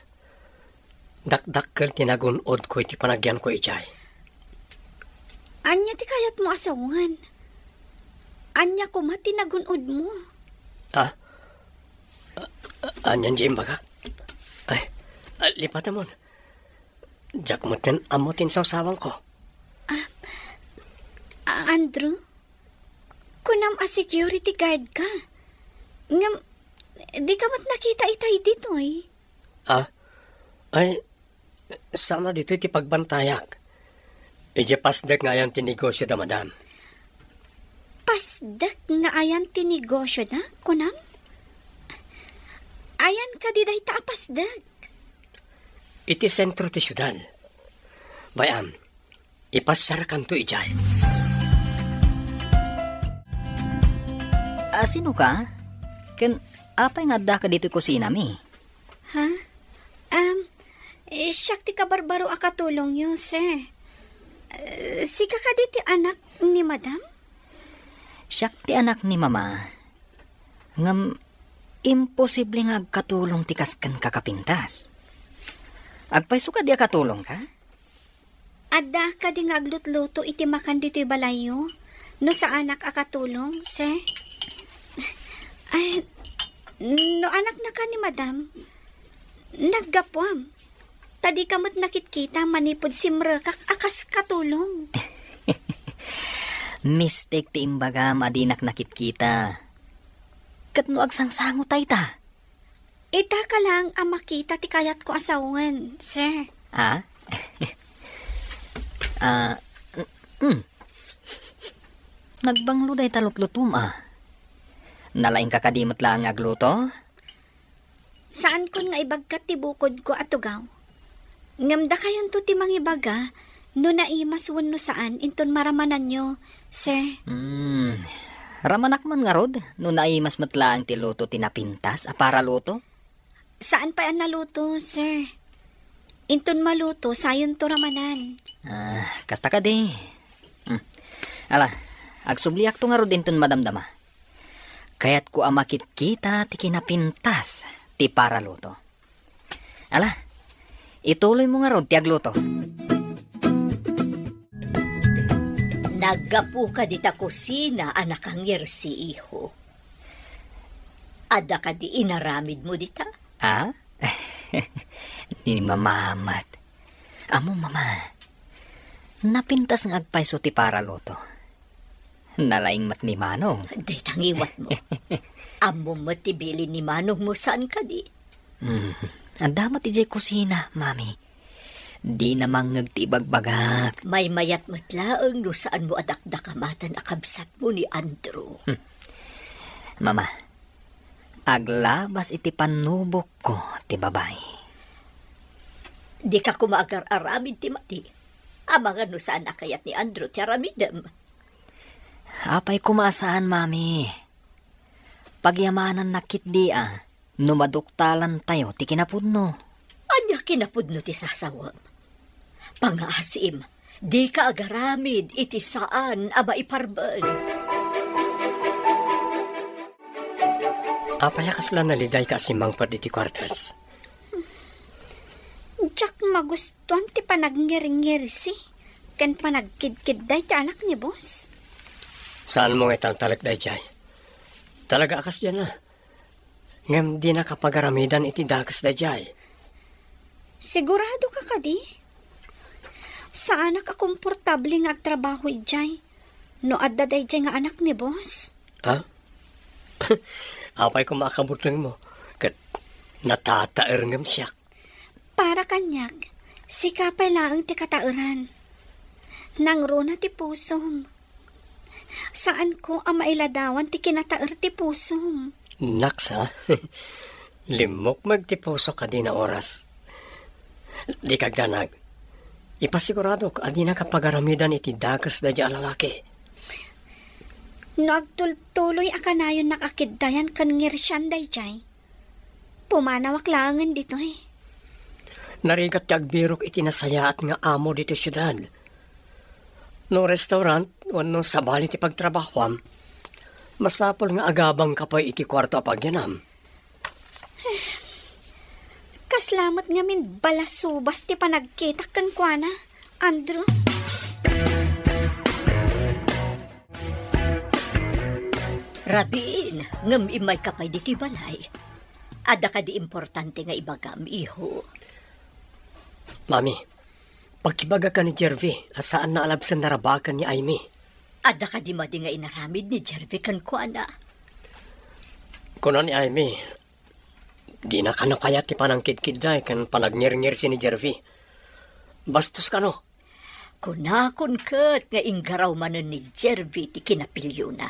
Dakdakkel tinagunod ko iti panagyan ko ijay. Anya ti kayat mo asawan. Anya ko mati nagunod mo. Anyan di imbagak. Ay, lipatan mo. Diyak mo tin amutin sa usawang ko. Andrew, kunam a security guard ka. Ngam, di ka mat nakita itay dito eh. Ay, sana dito iti pagbantayak. Ije pasdag nga yan tinegosyo da madam. Pasdak nga ayan tinegosyo na, kunam? Ayan ka di dahi ta pasdag. Iti sentro ti syudad. Bayam, ipasarakan to ijay. Sino ka? Ken, apay nga da ka dito kusina mi? Ha? Siyak ti kabarbaro akatulong yun, sir. Sika ka di ti anak ni madam? Siyak ti anak ni mama. Ngam, imposible nga agkatulong ti kaskan kakapintas. Agpayso ka di akatulong ka? Adda ka di nga aglutluto iti makan dito'y balayo? No sa anak akatulong, sir? Ay, no anak na ka ni madam, naggapwam. Tadi kamot nakitkita manipod si Mrekak akas katulong. Mistake ti imbaga madinak nakitkita. Kat no agsangsango tay ta. Ita ka lang ang makita ti kayat ko asawan, sir. Ha? Nagbanglo day talutlutum Nalaing kakadimot lang agluto? Saan kun nga ibagkat ti bukod ko atugaw? Ngamda kayon to ti mangibaga, no naimas no saan inton maramanan nyo, sir. Ramanak man nga rod, no naimas matlaang ti luto tinapintas, para luto? Saan pa ang naluto, sir? Inton maluto, sayon to ramanan. Kasta ka di. Ala, agsubliak to nga rod inton madamdama. Kaya't ko amakit kita ti kinapintas, ti para luto. Ala, ituloy mo nga rod ti agluto. Naggapu ka di ta kusina, anak ang si iho. Ada ka di inaramid mo di ta? Ni mamamat. Amo mama, napintas ng agpayso ti para luto. Nalaing mat ni Manong. Di tangiwat mo. Amo matibili ni Manong mo saan ka di? Andamat ijay kusina, mami. Di namang nagtibagbagak. May mayat matlaang no saan mo adakdakamatan akabsat mo ni Andrew. Mama, aglabas iti panubok ko, ti babae. Di ka kumaagar-aramid ti mati. Amangan no saan akayat ni Andrew ti aramidem. Apay kumasaan, mami. Pagyamanan nakit di Numaduktalan tayo ti kinapudno. Anya kinapudno ti sasawam. Pangaasim, di ka agaramid iti saan aba iparbaan. Apaya kasla naliday ka si Mangpad iti kwartas. Jack magustuhan ti panagngir-ngir si. Kan panagkid-kid day ti anak ni boss. Saan mo nga taltalak day jay? Talaga akas dyan na. Ngam di nakapagaramidan iti dakas day jay. Sigurado ka kadi? Saan ka komportable nga agtrabaho ijay? No adda day jay nga anak ni boss? Ha? Apay kung makabutang mo. Kat natataer ngam siya. Para kanyag, si kapay laang ti katauran. Nang runa ti pusom. Saan ko ang mailadawan ti kinataer ti pusom? Naks ha? Limok magtipuso ka di na oras. Di kagdanag. Ipasigurado ka di na kapagaramidan iti dagas da di alalaki. Nagtultuloy akanayon nakakiddayan kan ngirsyan day jay. Pumanawak langan dito eh. Narigat ti agbirok iti nasayaat nga amo dito syudad. No restaurant, wano sabali ti pagtrabahwam, masapol nga agabang kapay iti kwarto apagyanam. Kaslamat nga min balasubas ti panagkitak kan kuana, Andrew. Rabin, ngam imay kapay diti balay. Ada ka di importante nga ibagam, iho. Mami, pagkibaga ka ni Jervy, asaan na alabsan narabakan ni Aimee? Ada ka di madi nga inaramid ni Jervy kan kuana. Kuno ni Aimee, di na kano kaya ti panangkid-kid day kan panagnir-ngir si ni Jervy. Bastos ka no? Kunakon kat nga inggaraw manon ni Jervy ti kinapilyo na.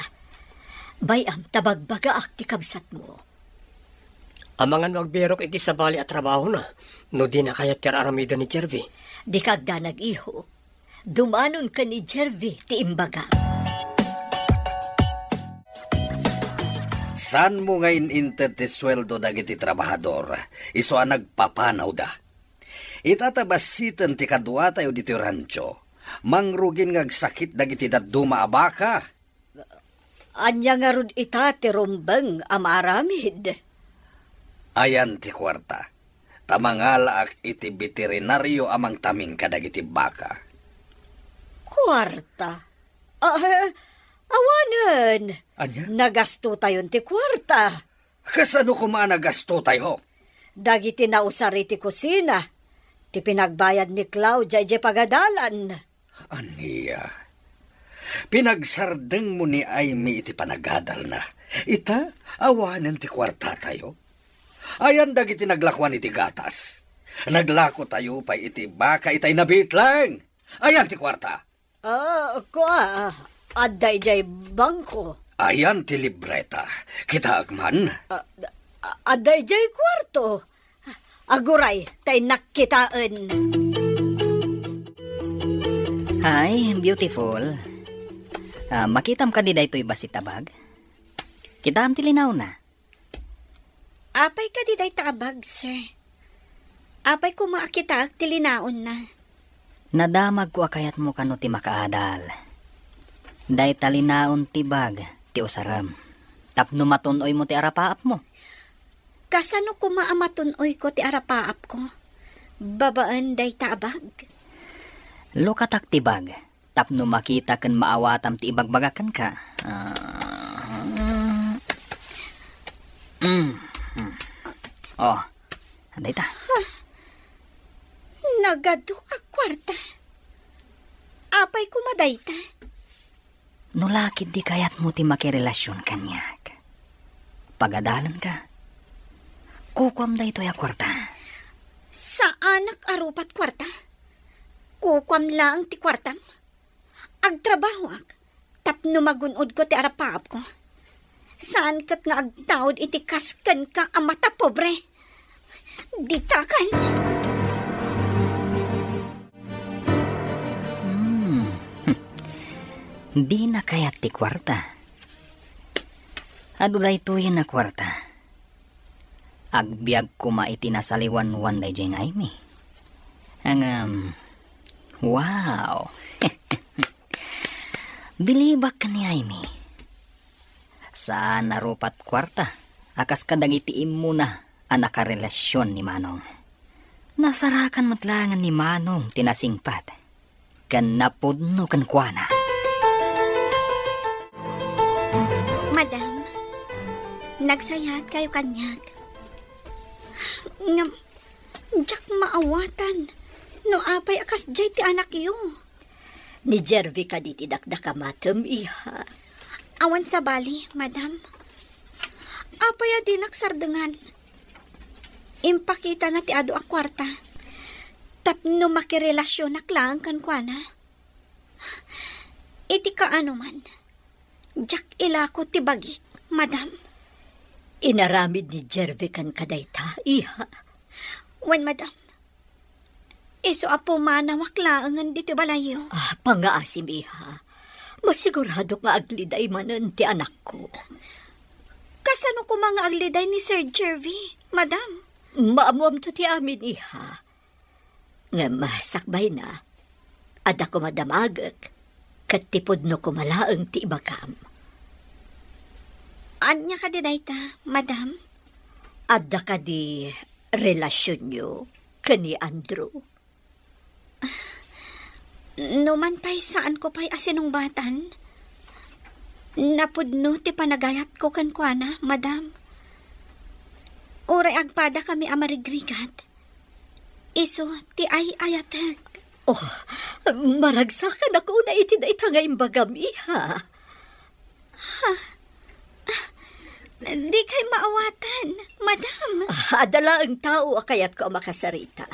Bayam tabagbaga ak ti kabsat mo. Amangan magbirok iti sabali at trabaho na, no di na kaya tiraramida ni Jervy. Di kagda nag-iho. Dumanon ka ni Jervy ti imbaga. San mo ngayon inted ti sweldo dagiti trabahador, iso ang nagpapanaw da. Itatabasitan ti kadwa tayo dito rancho, mangrugin ngagsakit dagiti daduma abaka. Anya nga rod ita ti rumbeng amaramid. Ayan ti kwarta, tamangalaak iti veterinaryo amang taming kadagiti baka. Kwarta? Awanan. Anya? Nagasto tayon ti kwarta. Kasano kumanagasto tayo? Dagiti nausari ti kusina. Ti pinagbayad ni Claudia ije pagadalan. Aniya, pinagsardeng mo ni Aimee iti panagadal na. Ita, awanan ti kwarta tayo. Ayan dagiti naglakwan iti gatas. Naglako tayo pa iti baka itay nabitlang. Ayan ti kwarta. Adday jay bangko. Ayan ti libreta. Kita agman. Adday jay kwarto. Aguray, tay nakkitaan. Hi, beautiful. Makitam ka di da ito'y basitabag? Kitam tilinaw na. Apay ka di day tabag, sir. Apay ko maakita tilinaon na. Nadamag ko akayat mo kano ti makaadal. Day talinaon ti bag, ti usaram. Tapno matunoy mo ti arapaap mo. Kasano ko maamatunoy ko ti arapaap ko? Babaan day tabag. Lukatak ti bag, tapno makita kan maawatam ti ibagbagakan ka. Oh, anday ta. Nagado ak kwarta. Apay ko madayta. Nulakid di kayat mo ti makirelasyon kanyag. Pagadalan ka. Kukwam da ito ya kwarta. Sa anak arupat kwarta? Kukwam lang ti kwartam? Agtrabaho ak. Tapno magunod ko ti arapaap ko. Saan kat nga agtawad iti kaskan ka amata pobre? Ditakan. Di na kayat ti kwarta. Ado da ito yan na kwarta. Agbiag ko maitinasaliwan one day jeng Amy. Ang, wow. Bilibak ka ni Amy. Sa narupat kwarta, akas kadang itiim mo na ang nakarelasyon ni Manong. Nasarakan matlangan ni Manong tinasingpat. Kan napudno kan kuana. Madam, nagsayat kayo kanyag. Ngam, jak maawatan. No apay akas jay ti anak iyo. Ni Jervy ka di tidakdaka matem, iha. Awan sa bali, madam. Apay adi naksardengan. Impakita na ti ado a kwarta. Tapno makirelasyon na klang kan kuana. Iti ka ano man. Jak ilako ti bagit, madam. Inaramid ni Jervy kan kadayta, iha. Wen, madam. Iso apo manawak laangan dito balayo. Pangaasim, iha. Masigurado nga agliday manan ti anak ko. Kasano ko mga agliday ni Sir Jervy, madam? Maamuam to ti amin, iha. Nga masakbay na, ada ko madamagag, katipod no kumalaang ti ibagam. Anya ka di dayta, madam? Ada ka di relasyon nyo kani Andrew. Numan pa'y saan ko pa'y asinong batan? Napudno ti panagayat ko kan kuana, madam. Uray agpada kami amarigrigat. Iso ti ay ayatag. Oh, maragsakan ako na iti dayta nga imbagam, iha. Di kay maawatan, madam. Adala ang tao akayat ko makasarita.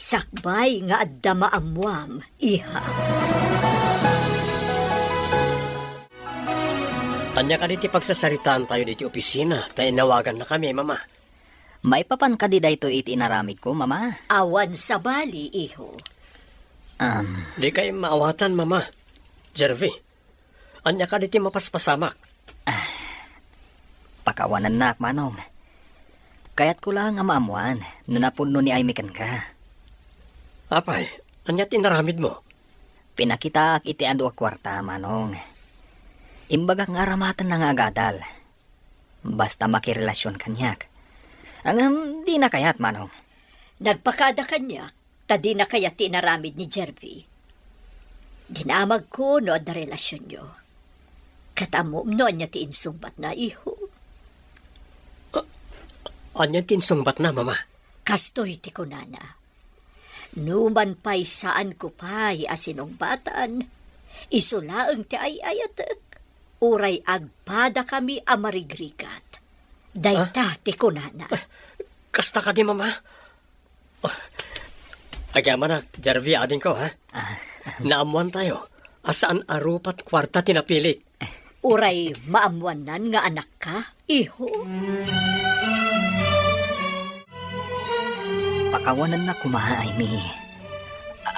Sakbay nga adda maamuam, iha. Anya ka diti pagsasaritaan tayo diti opisina, tayo nawagan na kami, mama. May papan ka di dayto iti inaramid ko, mama. Awan sa bali, iho. Di kayo maawatan, mama. Jervy, anya ka diti mapaspasamak. Pakawanan na, Manong. Kaya't ko lang ang maamuan, nanapudno ni Amy kan ka. Apay, anya tinaramid mo? Pinakita ak iti ando a kwarta, Manong. Imbagak nga aramatan na nga agadal. Basta makirelasyon kanyak. Ang di na kayat, Manong. Nagpakada kanya, tadi na kaya tinaramid ni Jervy. Ginamag ko no na relasyon nyo. Katamom no niya tiinsumbat na iho. Anya tinsungbat na, mama? Kastoy ti kunana. Numan pa'y saan ko pa'y asinong batan. Isulaang ti ay ayatek. Uray agpada kami amarigrigat. Dayta ti kunana. Kasta ka di, mama? Agyaman na, Jervy, ading ko, ha? Naamuan tayo. Asaan arupat kwarta tinapili? Uray maamuanan nga anak ka, iho. Pakawanan na kumaha, Amy.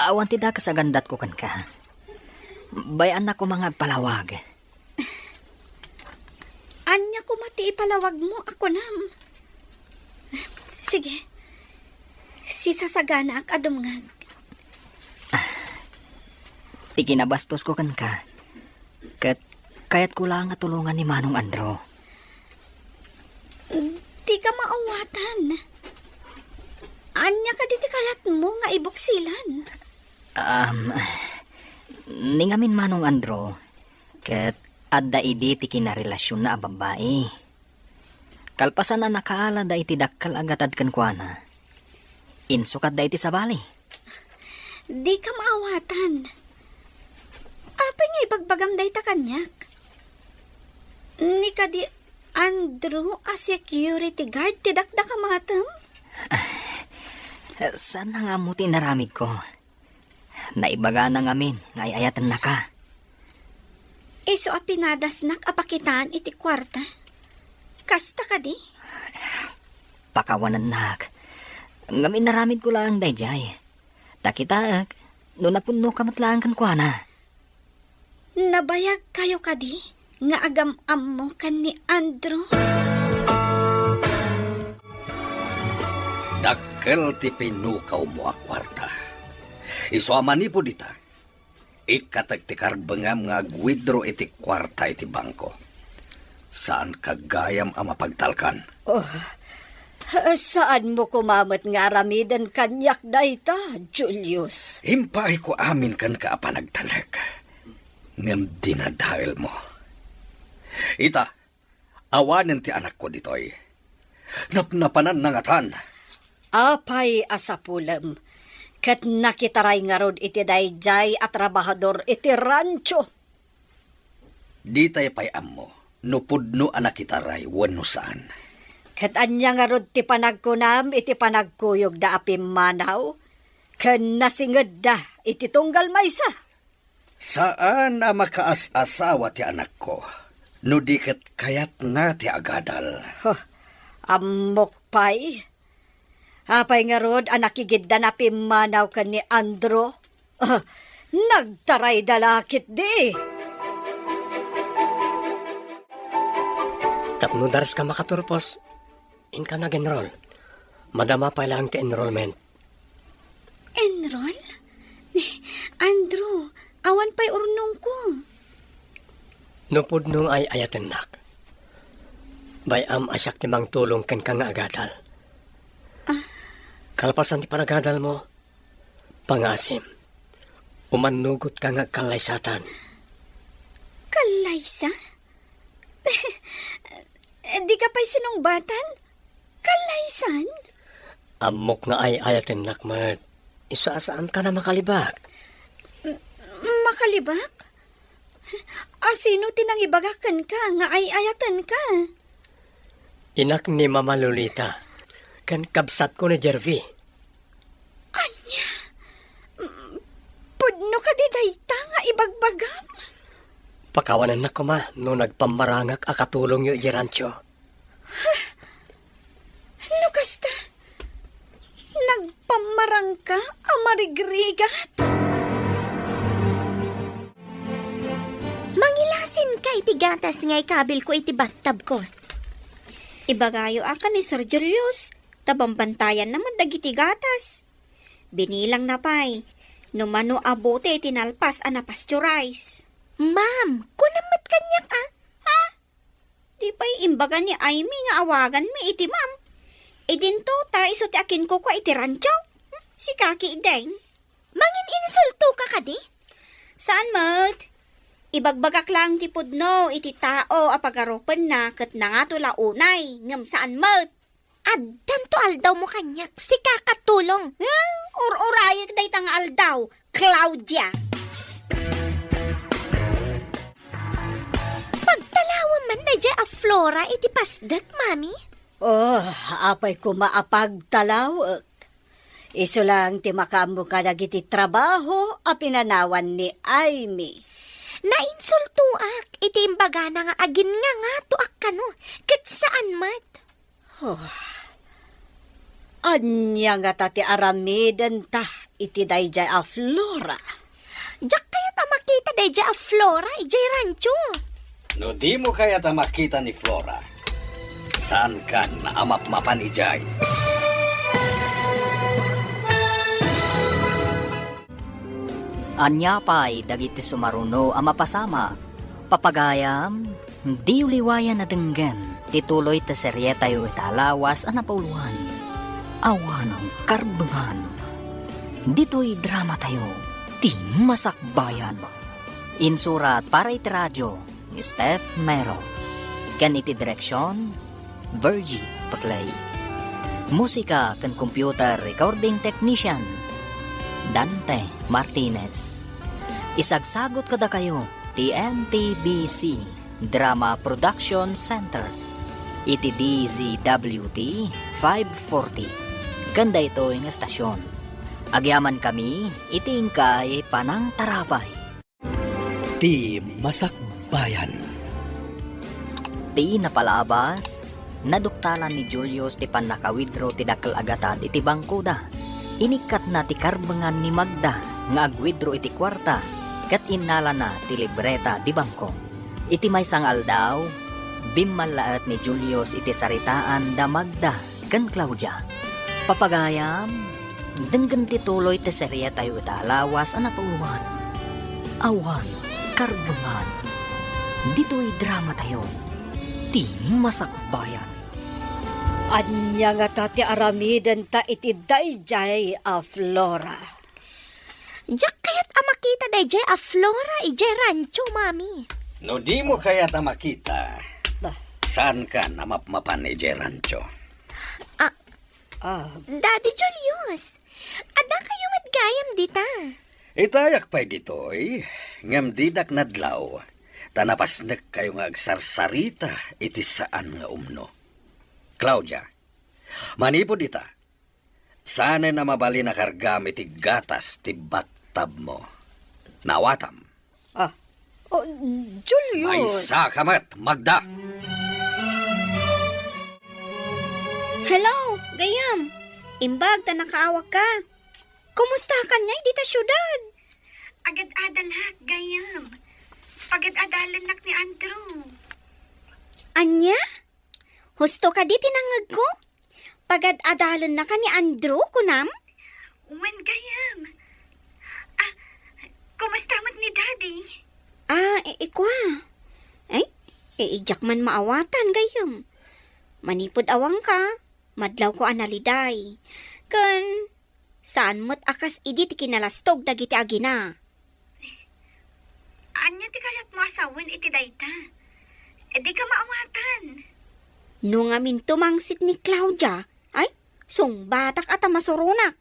Awan ti da kasagandat ko kan ka. Bayan na ko mga palawag. Anya ko mati ipalawag mo ako nam. Sige. Si sasagana ak adumngag. Ti kinabastos ko kan ka. Kaya't ko lang nga tulungan ni Manong Andro. Di ka maawatan. Anya ka diti kayat mo nga ibuksilan. Ningamin Manong Andro. Kat adda idi ti kinarelasyon na a babae. Kalpasan na nakaala da iti dakkal agatad kan kuana. Insukat da iti sabali. Di ka maawatan. Apay nga ibagbagam da ita kanyak. Ni ka di Andrew a security guard ti dakda ka matam? Saan na nga mo tinaramid ko? Naibaga na ngamin, nga ayatan na ka. Iso a pinadasnak apakitaan iti kwarta. Kasta ka di? Pakawanan nak. Ngamin naramid ko lang dayjay. Takita, no napuno ka matlaan kan kuana. Nabayag kayo ka di? Nga agam-am mo kan ni Andrew? Dakkel ti pinukaw mo a kwarta. Isuaman ni po dita. Ikatag ti karbengam nga agwidro iti kwarta iti bangko. Saan kagayam ang mapagtalkan? Saan mo kumamat nga aramidan kanyak dayta, Julius? Himpay ko amin kan kaapanagtalag. Ngam dinadahil mo. Ita, awanin ti anak ko ditoy. Napnapanan nangatan. Apay asapulam. Kat nakitaray nga rod iti dayjay at trabahador iti rancho. Ditay pay ammo. Nupudno anak kitaray wano saan. Kat anya nga rod ti panagkunam iti panagkuyog da apim manaw. Kan nasinged da iti tunggal maysa. Saan na makaas-asawa ti anak ko? No diket kayat nga ti agadal. Amok pay. Apay nga rod anakigid da napim manaw kan ni Andro. Nagtaray dalakit di. Tapno daras ka makaturpos, in ka nag-enroll. Madama pa lang ti enrollment. Enroll? Andrew, awan pa'y urnong ko. Nupod nung ay ayaten nak. Bayam asyak ti mang tulong ken ka nga agadal. Kalpasan ti panagadal mo, pangasim. Umanugot ka nga kalaysatan. Kalaysa? Di ka pa'y sinungbatan? Kalaysan? Amok nga ay ayaten nak mat. Isaasaan ka na makalibak. Makalibak? Sino tinangibagakan ka nga ay ayatan ka? Inak ni Mama Lolita. Kan kabsat ko ni Jervy. Anya? Pudno ka di dayta nga ibagbagam? Pakawanan na ko ma, no nagpamarangak akatulong yu irancho. Ano kasta? Nagpamarang ka, amarigrigat? Mangilasin ka iti gatas nga ikabil ko iti battab ko. Ibagayo aka ni Sir Julius, tabambantayan naman dagiti gatas. Binilang na pa'y, numano abote tinalpas ana pasteurize. Ma'am, kunamat kanyak ha? Di pa'y imbaga ni Amy nga awagan mi iti ma'am. Idinto ta iso ti akin ko kwa iti rancho. Si kaki ideng. Mangin insulto ka kadi? Saan mat? Ibagbagak lang ti pudno iti tao apagarupan na kat na nga tula unay. Ngam saan mat? Tanto aldaw mo kanyak, si kakatulong. Ur-urayag day tang aldaw, Claudia. Pagtalawan man na dya a Flora iti pasdak, mami. Apay ko maapagtalawak. Iso lang ti makamu ka dagiti trabaho a pinanawan ni Amy. Nainsultuak, iti imbaga na nga agin nga tuak kano, kat saan mat? Anya nga tati aramidan ta iti dayjay a Flora. Diyak kaya ta makita dayjay a Flora, ijay rancho. No di mo kaya ta makita ni Flora. Saan ka naamap-mapan ijay? Anya pa'y dagiti sumaruno ang mapasama. Papagayam, di uliwayan na denggan. Tituloy ta serye tayo italawas ang napauluhan. Awanang karbengan. Dito'y drama tayo. Ti masakbayan. Insurat para iti radyo ni Steph Mero. Ken iti direksyon, Virgie Paclay. Musika ken computer recording technician, Dante Martinez. Isagsagot kada kayo ti MPBC Drama Production Center iti DZWT 540 kanda ito yung estasyon. Agyaman kami iti ingkay panang tarabay. Ti Masakbayan. Ti napalabas naduktalan ni Julius ti panakawidro ti dakkel agatad iti bangkuda. Inikat na ti karbengan ni Magda nga agwidro iti kwarta ket innala na ti libreta di bangko. Iti may sangal daw, bimmalaat ni Julius iti saritaan da Magda ken Claudia. Papagayam, denggan ti tuloy ti serye tayo italawas ang napauluan. Awan, karbangan. Dito'y drama tayo. Tining masakbayan. Anya nga ta ti aramidan ta iti dayjay a Flora. Diyak kayat amakita dayjay a Flora ijay rancho, mami. No di mo kaya ta makita, Bah, saan ka namapmapan ni Gerancho? Daddy Julius, ada kayo matgayam dita. Itayak pa'y ditoy, ngam didak nadlaw, tanapasnek kayo nga agsarsarita iti saan nga umno. Claudia, manipod ita, sana na mabali na kargam iti gatas ti battab mo. Nawatam, Julius. ay sakamat, Magda! Hello, gayam. Imbag ta nakaawak ka. Kumusta ka niya dita syudad? Agad-adalak, gayam. Pagad-adalan ni Andrew. Anya? Husto ka di tinangag ko? Pagad-adalan na ka ni Andrew, kunam? Uwan, gayam. Kumusta mo't ni Daddy? Ikwa. Ijak man maawatan, gayam. Manipod awang ka, madlaw ko analiday. Kan, saan mo't akas idi ti kinalastog dagiti agina? Anya ti kayat mo asawan iti dayta. Di ka maawatan. No nga mintumangsit ni Claudia, ay, sungbatak at masurunak.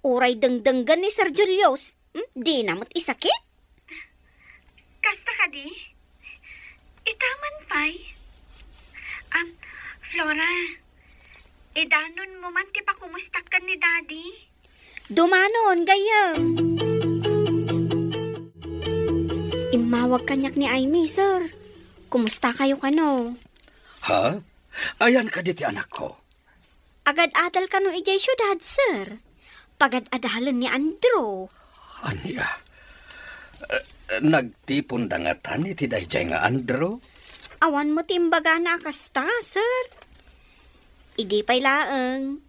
Uray dengdenggan ni Sir Julius, di namot isakit. Kasta ka di? Itaman pa'y. Flora, idanon mo man ti pa kumusta ka ni Daddy? Dumanon, gayam. Imawag kanyak ni Amy, sir. Kumusta kayo kano? Ha? Ayan ka diti anak ko. Agad-adal kano ijay syudad, sir. Pagad-adalan ni Andrew. Anya? Nagtipon dangatan iti dayjay nga Andro? Awan mo timbaga na akasta, sir. Idi pa'y laeng.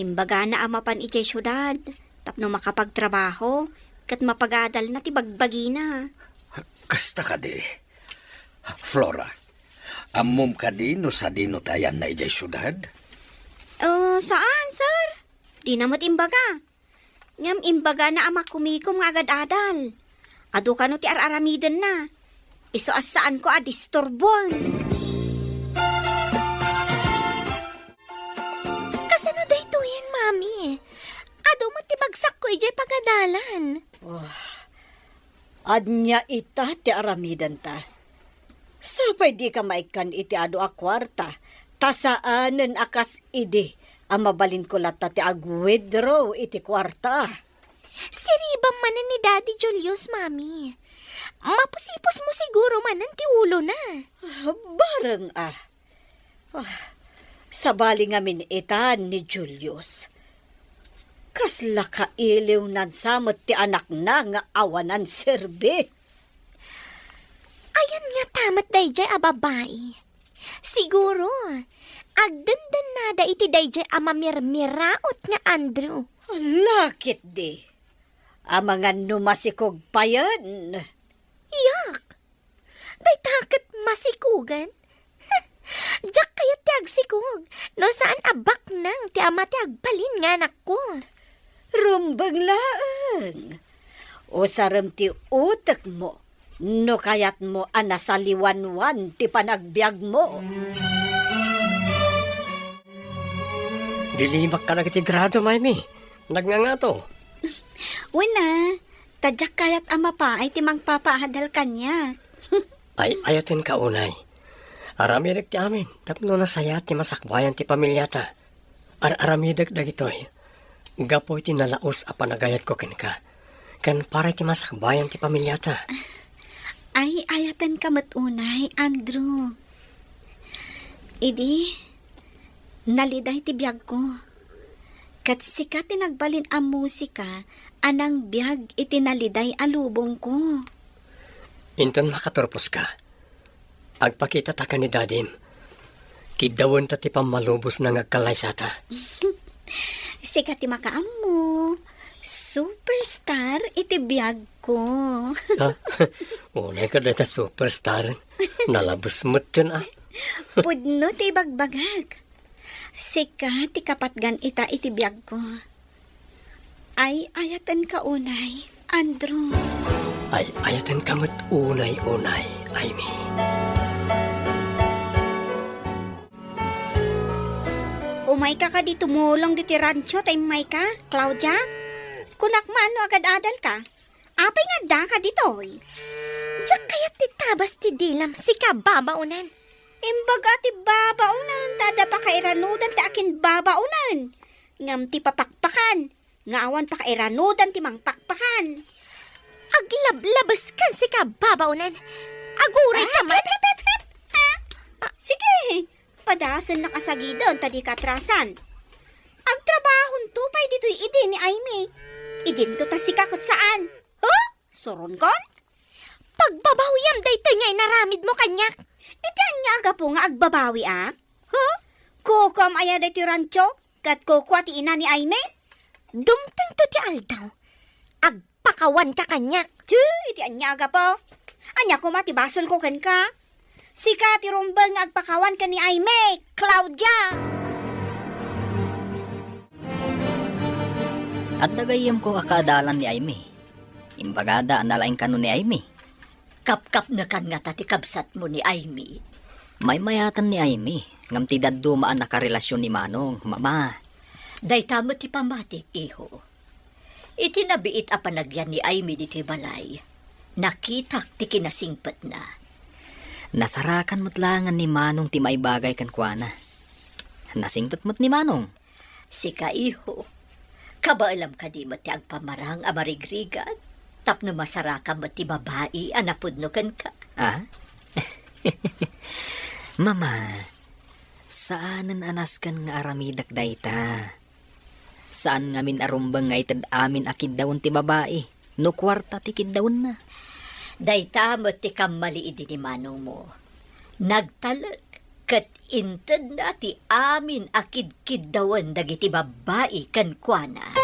Imbaga na amapan ijay syudad. Tapno makapagtrabaho. Kat mapagadal na ti bagbagi na. Kasta ka di. Flora, amom ka di no sa dino tayan na ijay syudad? Saan, sir? Di namot imbaga. Ngam imbaga na ama kumikom nga agad-adal. Ado ka no ti ar-aramiden na. Iso asaan ko adistorbon. Kasano dayto yan, mami? Ado mo ti bagsak ko ijay pagadalan. Anya ita ti aramidan ta. Sapay di ka maikan iti ado a kwarta. Tasaanen akas idi. Ang mabalin ko lata ti agwidro iti kwarta. Siribang manan ni Daddy Julius, mami. Mapusipos mo siguro manan ti ulo na. Bareng sabali nga minitan ni Julius. Kasla ka iliw nan samot ti anak na nga awanan serbi. Ayan nga tamat dayjay a babae. Siguro, agdandan nada iti dayjay a mamirmiraot nga Andrew. Lakit di. Ang mga numasikog pa yan. Yak! Day takot masikugan? Diyak kayat ti agsikog. No saan abak nang ti ama ti agbalin nga anak ko. Rumbang laang. O sarem ti utek mo. No kayat mo anasaliwanwan ti panagbiag mo. Dilimak ka na kiti grado, Mami. Nagnanga to. Wala, tadyak kayat ama pa ay ti magpapahadal kanya. Ay, ayatin ka unay. Aramidag ti amin. Tapno na saya ti masakbayan ti pamilyata. Aramidag dagitoy. Gapoy ti nalaos a panagayat ko ken ka. Kan para ti masakbayan ti pamilyata. Ay, ayatan ka matunay, Andrew. Idi, naliday ti biyag ko. Kat sikat tinagbalin ang musika, anang biyag itinaliday alubong ko. Inton makaturpos ka. Agpakita ta ka ni Dadim. Kidawon ta ti pamalubos na ngagkalaysata. Sikat ti makaammo. Superstar iti biyag ko. Ha? Unay ka dito superstar. Nalabos mo yun Pudno ti bagbagag. Sikat ti kapatgan ita iti biyag ko. Ay ayatan ka unay, Andrew. Ay ayatan kamot unay-unay, Amy. Umay ka di tumulong diti rancho tay may ka, Claudia? Kunak mano agad adal ka. Apay nga da ka ditoy. Diyak kayat ti tabas ti dilam si kababaunan. Imbaga ti babaunan, tada pa kairanudan ti akin babaunan. Ngam ti papakpakan, ngawan pa kairanudan ti mangpakpakan. Aglablabas kan si kababaunan. Aguray ka man. Sige, padasan nakasagidan tadi katrasan. Agtrabahon to pay dito'y ide ni Aimee. Idin to ta si kakot saan. Huh? Soron kon? Pagbabawyam daytoy ngay naramid mo kanyak. Ipian nga aga po nga agbabawi ak. Huh? Kukom aya daytoy rancho, kat kukwa ti ina ni Aimee. Dumtang to ti aldaw. Agpakawan ka kanyak. Iti anya aga po. Anya ko matibasol ko kan ka. Sika ti rumbal nga agpakawan ka ni Aimee, Claudia. At nagayam ko akadalan ni Aimee. Imbagada analaing kano ni Aimee. Kap-kap na kan nga tati kabsat mo ni Aimee. May mayatan ni Aimee. Ngam ti daddumaan nakarelasyon ni Manong, mama. Day tamo ti pamatik, iho. Itinabiit a panagyan ni Aimee diti balay. Nakitak ti kinasingpat na. Nasarakan mo't langan ni Manong ti may bagay kan kuana. Nasingpat mo't ni Manong. Sika, iho. Kabaalam ka di mo ti agpamarang amarigrigan. Tapno masaraka mo ti babae anapudno kan ka. Ah? Mama, saanan anas kan nga aramidak dayta? Saan ngamin arumbang nga itad amin akid daon ti babae? No kwarta ti kiddaon na. Dayta mo ti kamaliid ni manong mo. Nagtalag kat inted na ti amin akid kiddawan dagiti babae kan kuana.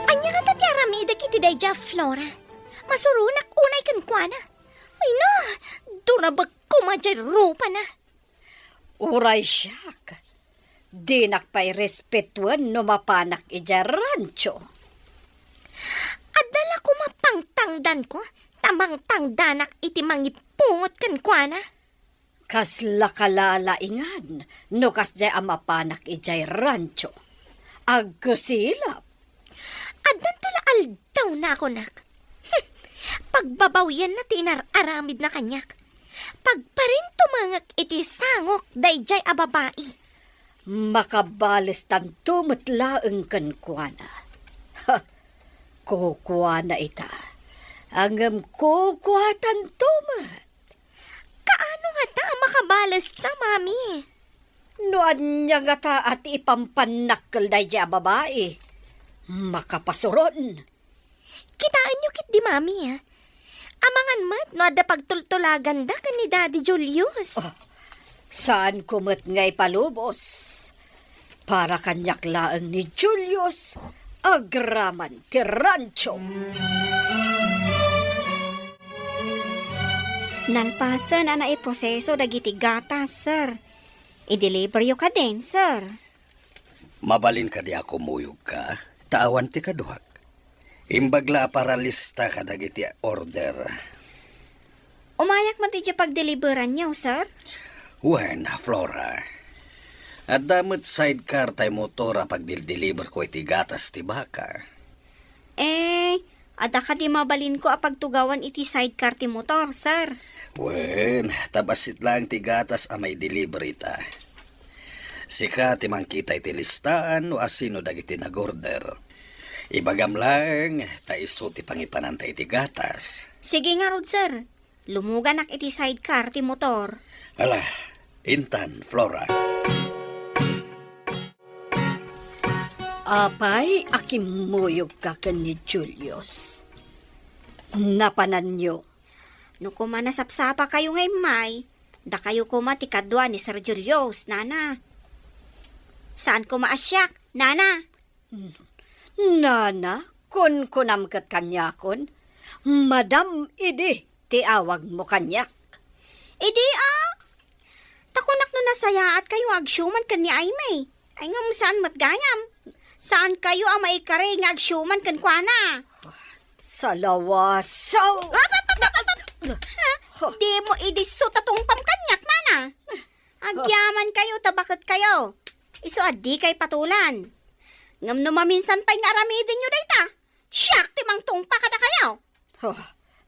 Anya ka tati aramidak iti dayja, Flora. Masurunak unay kan kuana. Ay na, durabag kumadjay rupa na. Uray siyak. Di nakpay respetuan no mapanak ija rancho. Adala ko mapangtangdan ko, tamang tangdanak iti mangipungot kan kuana. Kasla kalalaingan no kasjay amapanak ijay rancho. Agkusilap. Adan tala aldaw na ako nak. Pagbabawyan na tinar-aramid na kanyak. Pagparin tumangak iti sangok dayjay a babae. Makabalis tanto matlaeng kan kuana. Ha, kukuana ita. Angam kukuatan tumat. Kaano nga ta makabalas ta, mami? Noan niya nga ta at ipampanakal dayjay a babae. Makapasuron. Kitaan nyo kit di mami, ha? Amangan mat, no ada pagtultulagan da kan ni Daddy Julius. Saan kumot ngay palubos? Para kanyak laang ni Julius, agraman ti rancho. Nalpasan ana iproseso dagiti gatas, sir. I-deliver yo ka din, sir. Mabalin ka di ako muyog ka, taawan ti kaduhak. Imbagla para lista ka dagiti order. Umayak mo di pag-deliveran nyo, sir? Wen, Flora. At damot sidecar tay motora pag deliver ko iti gatas ti baka. Ada ka di mabalin ko apagtugawan iti sidecar ti motor, sir. Wen, tabasit lang ti gatas a may delivery ta. Sika ti mangkita iti listaan o asino dagiti nag-order. Ibagam lang, ta iso ti pangipanan ta iti gatas. Sige nga rod, sir. Lumuganak iti sidecar ti motor. Ala, intan, Flora. Apay, akimuyog ka kan ni Julius. Napanan nyo. No kumanasapsapa kayo ngay may, da kayo kumatikadwa ni Sir Julius, nana. Saan ko maasyak? Nana, Nana, kun kunam kat kanyakon. Madam idi, tiawag mo kanyak. Idi takunak no nasaya at kayo agsyuman kan ni Aimee. Ay nga saan matgayam? Saan kayo ang maikare nga agsyuman kan kuana? Sa lawasaw. Di mo idiso tatungpam kanyak, Nana. Agyaman kayo, tabakit kayo. Iso adi kay patulan. Ngam no maminsan pa'y nga aramidin nyo dayta. Siyak timang tungpa kada kayo.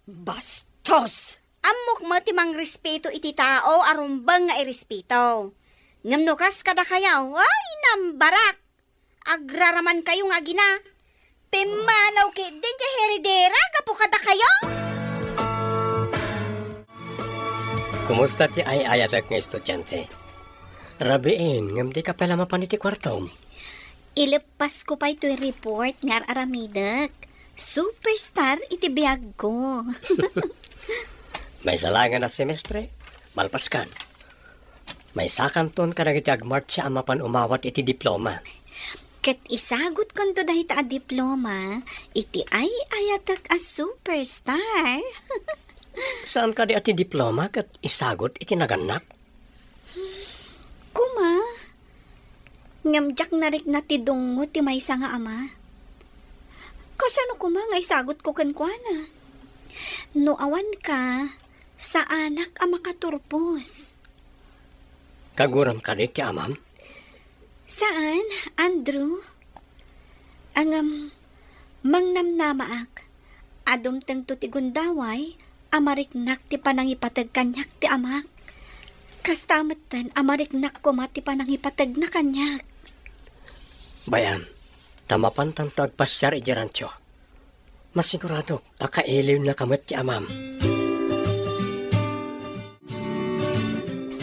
Bastos. Amok mo timang respeto iti tao arumbang nga irespeto. Ngam no kas kada kayo, ay nambarak. Agraraman kayo nga gina. Pimanaw kit din kay heredera kapo kada kayo. Kumusta ti ay ayatak nga estudyante? Rabiin, ngam di ka pala mapaniti kwartom. Ilepas ko pa ito'y report nga aramidak. Superstar iti biyag ko. May salangan na semestre, malpaskan. May sakanton ka nagiti agmarcha ang mapan umawat iti diploma. Kat isagot kon to dahil ta a diploma, iti ay ayatak a superstar. Saan ka di ati diploma kat isagot iti naganak? Kuma, ngamjak narik na ti dungo ti maysa nga ama. Kasano kuma nga isagot ko kankwana? No awan ka, sa anak a makaturpos. Kaguram ka di ti amam? Saan, Andrew? Angam, mangnamnamaak. Adum tengto ti gundaway, amariknak ti panangipatag kanyak ti amak. Kastamatan, amariknak ko mati panangipatag na kanyak. Bayan, tamapan tanto agpasyar iti rancho. Masigurado, akailiw na kamot ti amam.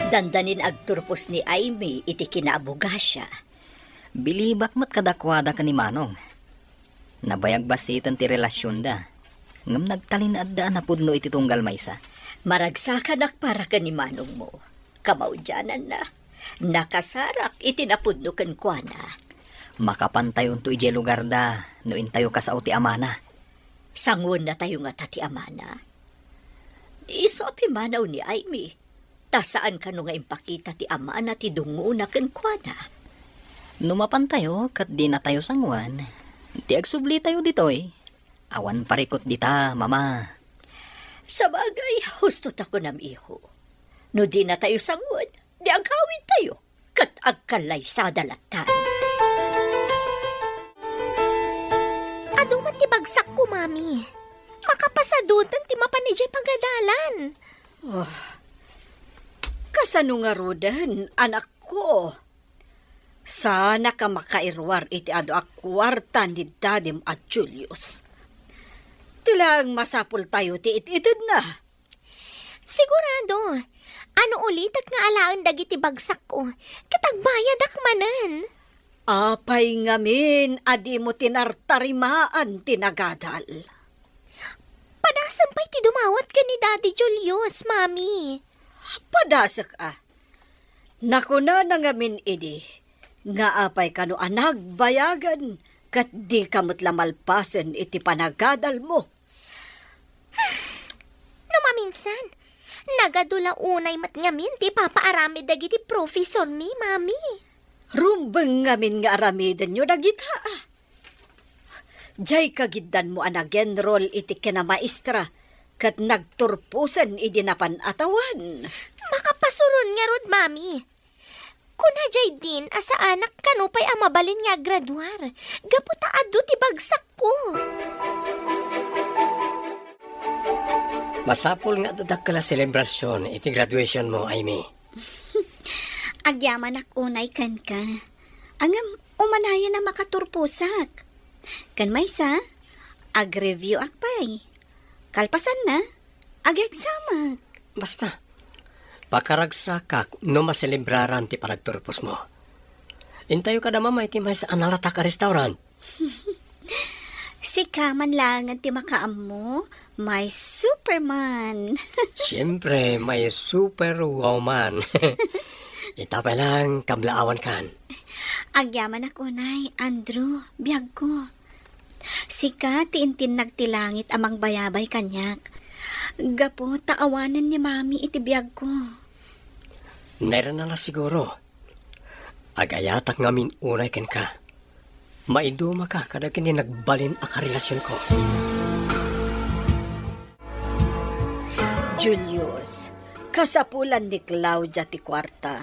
Dandanin agturpos ni Aimee iti kinaabuga siya. Bilibak mat kadakwada ka ni Manong. Nabayag basitan ti relasyon da. Ngam nagtalin addaan na pudno iti tunggal maysa. Maragsakan para ka ni Manong mo. Kamaudyanan na. Nakasarak iti napudno kan kuana. Makapantay unto ije lugar da, no intayo ka sa uti amana. Sangon na tayo nga tati amana. Isopi manaw ni Aimee. Ta saan ka no nga impakita ti amana ti dungo na kan kuana. Numapantayo, kat di na tayo sangwan. Ti agsubli tayo ditoy. Awan parikot dita, mama. Sa bagay, husto ta ko nam iho. No di na tayo sangon, di agawin tayo. Kat agkalay sa dalatan. Adumat ti bagsak ko, mami. Makapasadutan ti mapanijay pagadalan. Kasano nga rodan, anak ko? Sana ka makairwar iti ado akwarta ni Dadim at Julius. Tilang masapul tayo ti ititid na. Sigurado. Ano ulit at nga alaan dagiti bagsak ko? Katagbayad akmanan. Apay ngamin, adi mo tinartarimaan tinagadal. Padasan pa'y ti dumawat ka ni Daddy Julius, mami. Padasak Nakuna na ngamin idi, nga apay kano anag bayagan, kat di kamot lamalpasan iti panagadal mo. No maminsan, nagadula unay mat ngamin ti papaarami dagiti professor mi, mami. Rumbeng ngamin nga aramidan nyo dagita. Jay kagiddan mo anagenrol iti kinamaestra, kat nagturpusan idi napan atawan. Makapasuron nga rod, mami. Kuna jay din, asa anak kanupay ang mabalin nga graduar. Gaputa adu ti bagsak ko. Masapul nga dadak kala selebrasyon iti graduation mo, Aimee. Agyaman ak unay kan ka. Angam, umanaya na makaturpusak. Kan maysa, ag-review akpay. Kalpasan na, ag-examak. Basta, pakaragsakak no maselebraran ti paragturpos mo. Intayo ka na mamay ti may sa analata ka restaurant. Si kaman langan ti makaam mo, may superman. Siyempre, may superwoman. Itapay lang kablaawan kan. Agyaman ako, Nay. Andrew, biyag ko. Sika, tiintin nagtilangit amang bayabay kanyak. Gapo, taawanan ni Mami iti biyag ko. Nera na lang siguro. Agayatak ngamin unay ken ka. Maiduma ka kada kini nagbalin a karelasyon ko. Julius, kasapulan ni Claudia ti kwarta.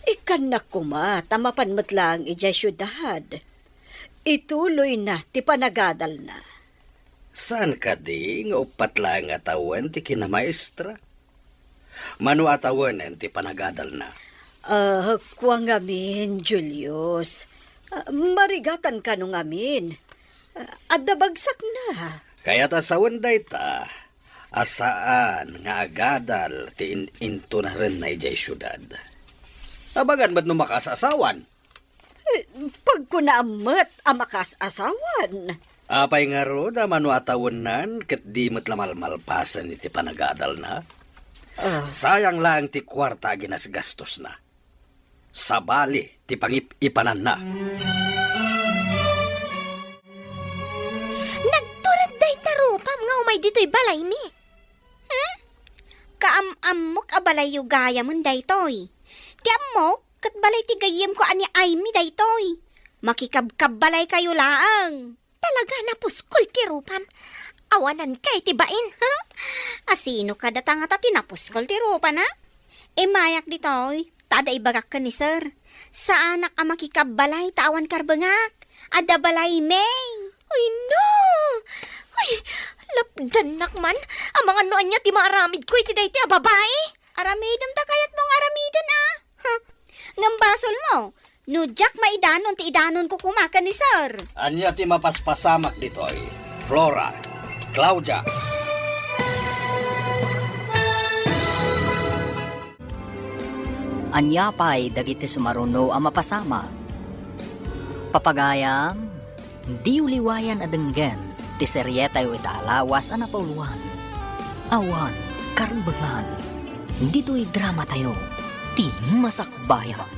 Ikan na kuma, tamapan mo't lang ijay syudad. Ituloy na, ti panagadal na. Saan ka di nga upat lang atawan ti kinamaestra? Manu atawan ti panagadal na. Kuwang amin, Julius. Marigatan ka nung amin. Adabagsak na. Kaya tasawan day ta, asaan nga agadal ti into na rin na ijay syudad. Abagan ba't numakasasawan? Pag ko naamat, amakas asawan. Apay nga ro, da manu atawan nan, ket di mo't lamalmalpasan iti panagadal na. Sayang lang ti kwarta ginasgastos na. Sabali ti pangipanan na. Nagturad day tarupam nga umay dito'y balay mi. Kaamamok a balay yu gaya mon daytoy. Ti amok, kat balay ti gayem ko ani Amy daytoy. Makikabkab balay kayo laang. Talaga na puskol ti rupam. Awanan kay ti bain, ha? Asino ka datang ata tinapuskol ti rupa na? Mayak ditoy, tada ibagak ka ni sir. Sa anak a makikabbalay tawan karbengak. Ada balay meng. Ay no! Ay, lapdan nakman. Ang mga noan niya ti maaramid ko iti dayti a babae. Aramidam ta kayat mong aramidan ah. Ngambasol mo. No Jack maidanon ti idanon ko kumakan ni sir. Anya ti mapaspasamak ditoy. Flora, Claudia. Anyapay dagiti sumaruno ang mapasama. Papagayam, di uliwayan adenggen, ti seryetayo itaalawas ang napauluan. Awan, karbangan, dito'y drama tayo, ti masakbayan.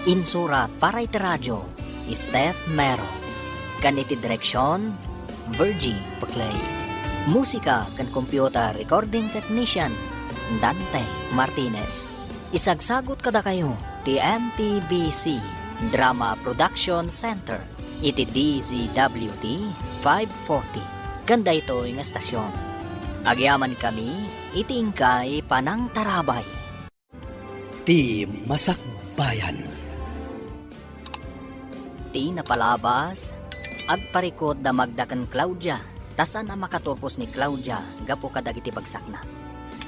Insurat para iti radyo, Steph Mero. Kan iti direksyon, Virgie Paclay. Musika kan computer recording technician, Dante Martinez. Isagsagot kada kayo ti MPBC Drama Production Center iti DZWT 540 kanda ito nga estasyon. Agyaman kami iti ingkay panang tarabay. Ti Masakbayan. Ti napalabas agparikot da magdakan Claudia tasan ang makaturpos ni Claudia gapo kadag iti bagsak na.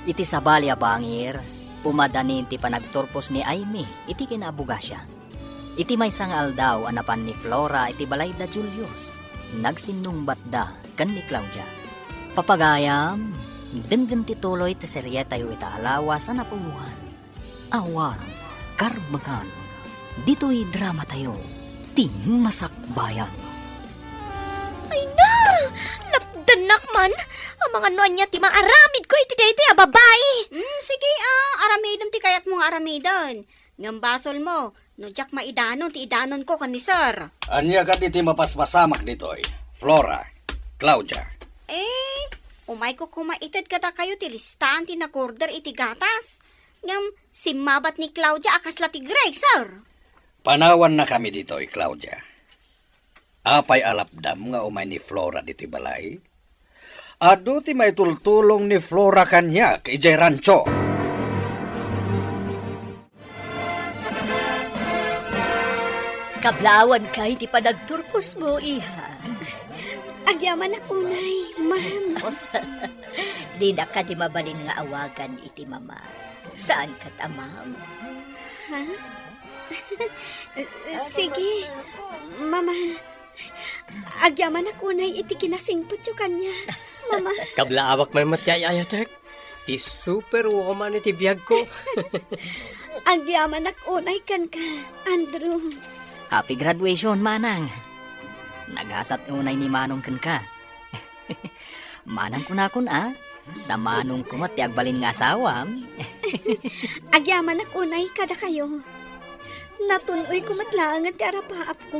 Iti sabalya bangir umadanin ti panagturpos ni Amy, iti kinabuga siya. Iti may sangal daw anapan ni Flora iti balay da Julius. Nagsinungbat da kan ni Claudia. Papagayam, denggan ti tuloy ti seryeta yu itaalawas sa napuhan. Awan, karbangan, dito'y drama tayo, ti masakbayan. Ay na! Lapdanak man! Ang mga noan niya ti maaramid ko iti daytoy a babae. Sige aramidam ti kayat mong aramidan. Ngambasol mo, no Jack maidanon ti idanon ko kan ni sir. Anya ka ti mapaspasamak ditoy. Flora, Claudia. Umay ko kumaitad kada kayo ti listahan ti nag-order iti gatas. Ngam, simabat ni Claudia akasla ti Greg, sir. Panawan na kami ditoy, Claudia. Apay alapdam nga umay ni Flora dito'y balay. Ado ti may tultulong ni Flora kanya kay Jay Rancho. Kablawan kay ti panagturpos mo, iha. Agyaman ako, Nay, ma'am. Di na ka di mabalin nga awagan iti mama. Saan ka tamam? Ha? Sige, mama. Agyaman ako, Nay, iti kinasingpot yung kanya. Mama. Kablaawak may matyayayatek. Ti superwoman iti biyag ko. Agyaman ako, Nay, kan ka, Andrew. Happy graduation, Manang. Nagasat unay ni Manong kan ka. Manang kunakun da Manong kumat ti agbalin nga asawam. Agyaman ako, Nay, kada kayo. Natunoy ko matlaangan ti arapaap ko.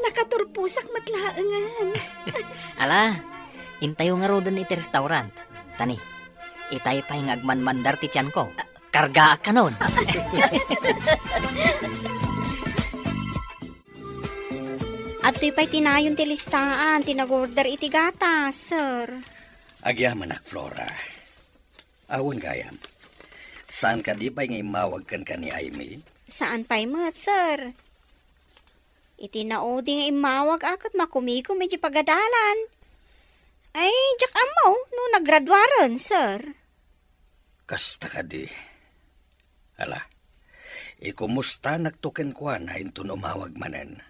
Nakaturpusak matlaangan. Ala, intayo nga ro dun iti restaurant. Tani, itay pa yung agmanmandar ti tiyan ko. Karga ka nun. At to'y pa'y tinayon ti listaan, tinagorder iti gatas, sir. Agyaman ak, Flora. Awan gayam. Saan ka di pa ngay mawag kan ka ni Aimee? Saan pa'y mat, sir? Iti naodi nga imawag akot makumiko medyo pagadalan. Ay, jak amaw, no naggraduaran, sir. Kasta ka di. Ala, ikumusta nagtuken ko na intun umawag manen?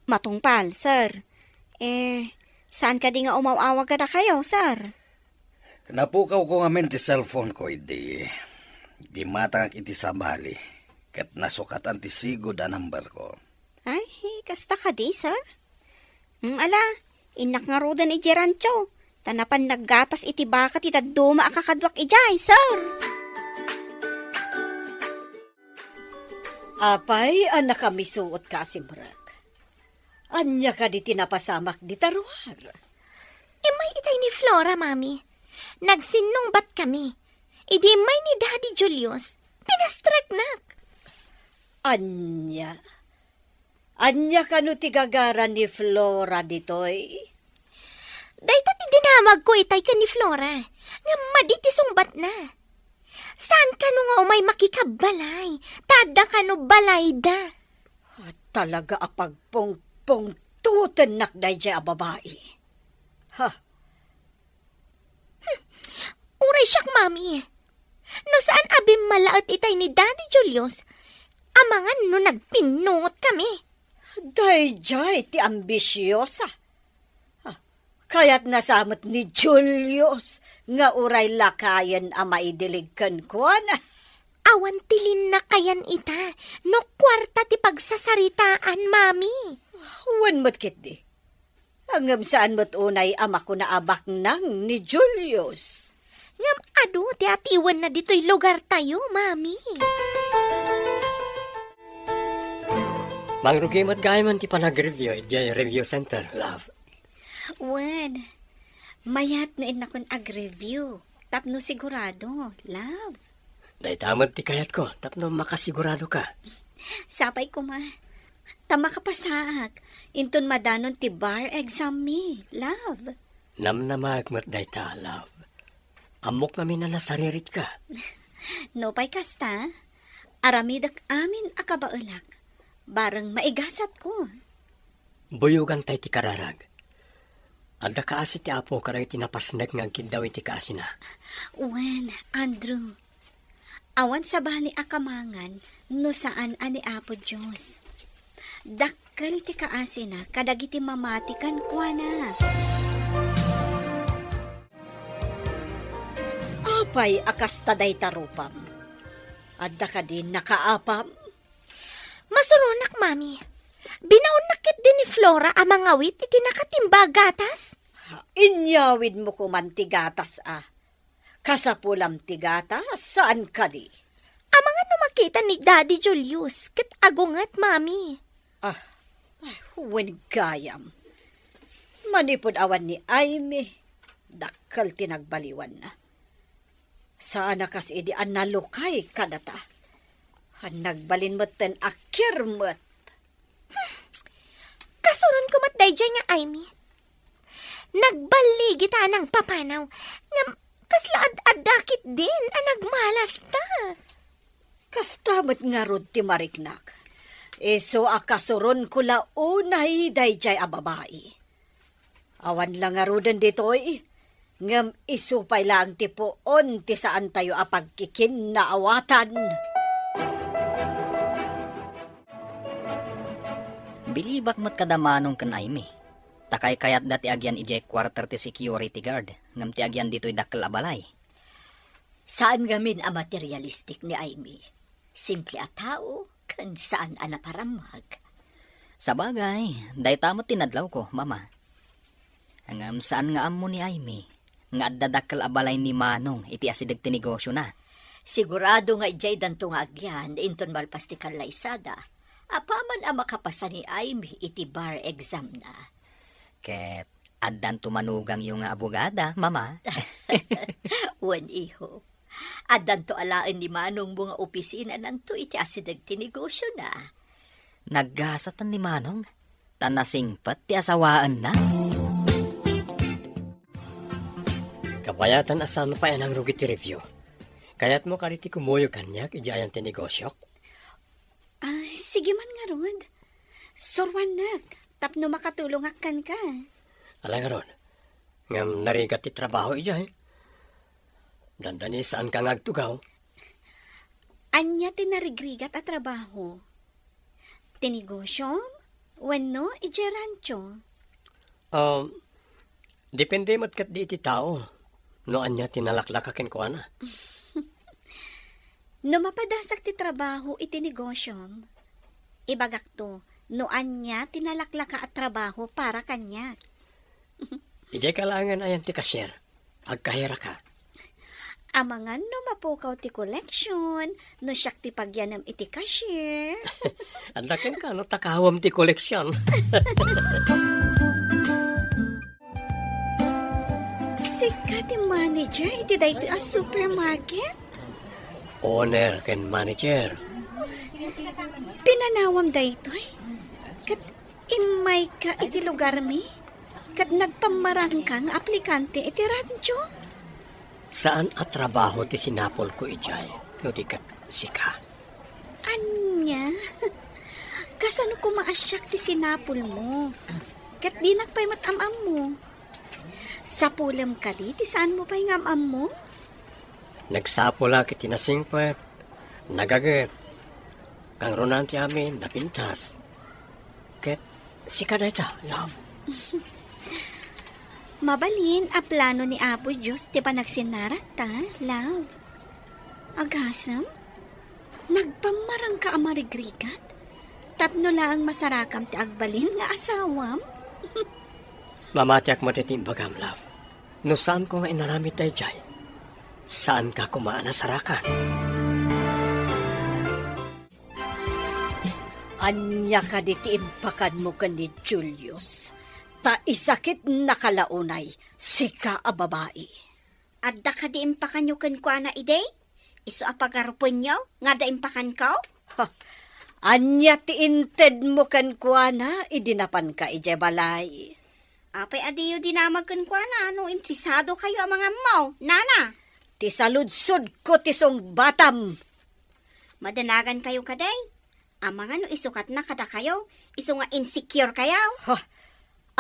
Matungpal, sir. Saan ka di nga umawawag ka na kayo, sir? Napukaw ko nga men ti cellphone ko, idi. Di matang iti sabali. Kat nasukatan ti sigod a number ko. Ay, kasta ka di, sir? Ala, inak nga rodan iti rancho. Tanapan naggatas iti baka ti daduma akakadwak ijay, sir. Apay, anak kami suot ka, Simrak. Anya ka di tinapasamak di taruhar. May itay ni Flora, Mami. Nagsinungbat kami. Idi may ni Daddy Julius. Pinastragnak. Anya? Anya ka no tigagaran ni Flora ditoy? Dahil ti dinamag ko itay ka ni Flora. Nga maditi sungbat na. Saan ka no nga umay makikabalay? Tada ka no balay da. Talaga apagpong tutenak na dya babae. Ha? Uray siyak, Mami. No saan abim malaot itay ni Daddy Julius, amangan no nagpinungot kami. Dayjay ti ambisyosa. Kaya't nasamot ni Julius nga uray lakayan a maidiligkan ko na. Awan tilin na kayan ita, no kwarta ti pagsasaritaan, Mami. Wan mo't kit di. Hanggang saan mo't unay ama ko na abak nang ni Julius. Ngam ado, ti atiwan na dito'y lugar tayo, Mami. Mangrugimat gayaman ti panag-review, iti review center, love. Wen, mayat na inakon ag-review. Tapno sigurado, love. Dahil tamad ti kayat ko, tapno makasigurado ka. Sapay ko ma. Tama ka pa saak. Inton madanon ti bar exam me, love. Namnamagmat dahi ta, love. Amok kami na nasaririt ka. No pay kasta, aramidak amin akabaulak. Barang maigasat ko. Buyugan tayo ti kararag. Anda kaasi ti apo karang tinapasnag nga kindaw iti kaasi na. Wen, Andrew. Awan sa bali akamangan no saan ani Apo Diyos. Dakkel ti kaasi na kadagiti mamatikan kwa na. Apay akas taday tarupam. Adda ka din nakaapam. Masurunak, Mami. Binaunakit din ni Flora ang mga wit iti nakatimba gatas. Inyawid mo ko man tigatas Kasapulam tigatas, saan ka di? Amangan no makita ni Daddy Julius, kat agungat, Mami. Huwin gayam. Manipod awan ni Aimee, dakkal tinagbaliwan na. Saan kas idi an nalukay kadata. Nagbalin mo't ten akir mo't. Kasuron ko mat dayjay nga, Aimee. Nagbali kita ng papanaw, nga kaslaad adakit din ang nagmalas ta. Kastamot nga rod ti mariknak. Iso akasuron ko launay dayjay a babae. Awan lang nga rodan ditoy. Ngam isupay lang ti poon ti saan tayo apagkikin na awatan. Bilibak mo't kadamanong kan Aimee. Takay kayat dati agyan ijay quarter ti security guard. Ngam ti agyan dito'y dakkel abalay. Saan gamin ang materialistic ni Aimee? Simple a tao, kan saan a naparamag. Sabagay, day tamot tinadlaw ko, mama. Ngam saan nga amo ni Aimee? Nga addadakkel abalay ni Manong iti asidag ti negosyo na. Sigurado nga ijay dantong agyan, inton malpastikan laysada. Apaman ang makapasa ni Amy iti bar exam na. Ket, addan tumanugang yung abogada, mama. Wan iho. At danto alaan ni Manong mga opisina nanto iti asidag tinegosyo na. Naggasatan ni Manong. Tanasingpat ti asawaan na. Kabayatan asan pa yan ang rugi ti review. Kaya't mo kariti kumuyo kanyak, ijayan ti negosyo. Sige man nga ron. Surwan nak, tapno makatulong akan ka. Alang ron, ngam narigat ti trabaho ijay. Dandani saan ka ngagtugaw? Anya tinarigrigat at trabaho. Tinegosyo? Wenno, ije rancho. Depende matkat di iti tao. Noan niya tinalaklakakin ko ana. No mapadasak ti trabaho iti negosyo, ibagak to, noan niya tinalaklaka at trabaho para kanya. Ijay kalangan ayan ti cashier. Agkahira ka. Amangan no mapukaw ti collection, no siyak ti pagyanam iti cashier. Andakin ka, no takawam ti koleksyon. Sika ti manager, iti dayto a supermarket. Owner ken manager. Pinanawam daytoy. Kat imay ka iti lugar mi. Kat nagpamarang ka nga aplikante iti rancho. Saan at trabaho ti sinapol ko ijay? No di kat sika. Anya? Kasano ko maasyak ti sinapol mo? Kat di nakpay matamam mo. Sa pulam ka di, ti saan mo pa'y ngamam mo? Nagsapula kiti nasingpet. Nagaget. Kang ronan ti amin napintas. Ket sika dayta, love. Mabalin a plano ni Apo Diyos ti panagsinarak ta, love. Agasam? Nagpamarang ka amarigrigat? Tapno lang masarakam ti agbalin nga asawam? Mamatiak mo titimbagam, love. No saan ko nga inaramit tayo jay? Saan ka kumaan na sarakan? Anya ka di ti impakan mo ka ni Julius. Ta isakit nakalaunay, sika a babae. Adda ka di impakan nyo kan kwa na ide? Iso apagarupon nyo? Nga da impakan ka? Ha, anya ti inted mo kan kuana, idinapan ka ije balay. Apay adiyo dinamag kan kwa na. Ano interesado kayo ang mga mau? Nana, Ti saludsod ko ti song batam. madanagan kayo kaday. Ang mga no isukat na kada kayo. Iso nga insecure kayo. Ha,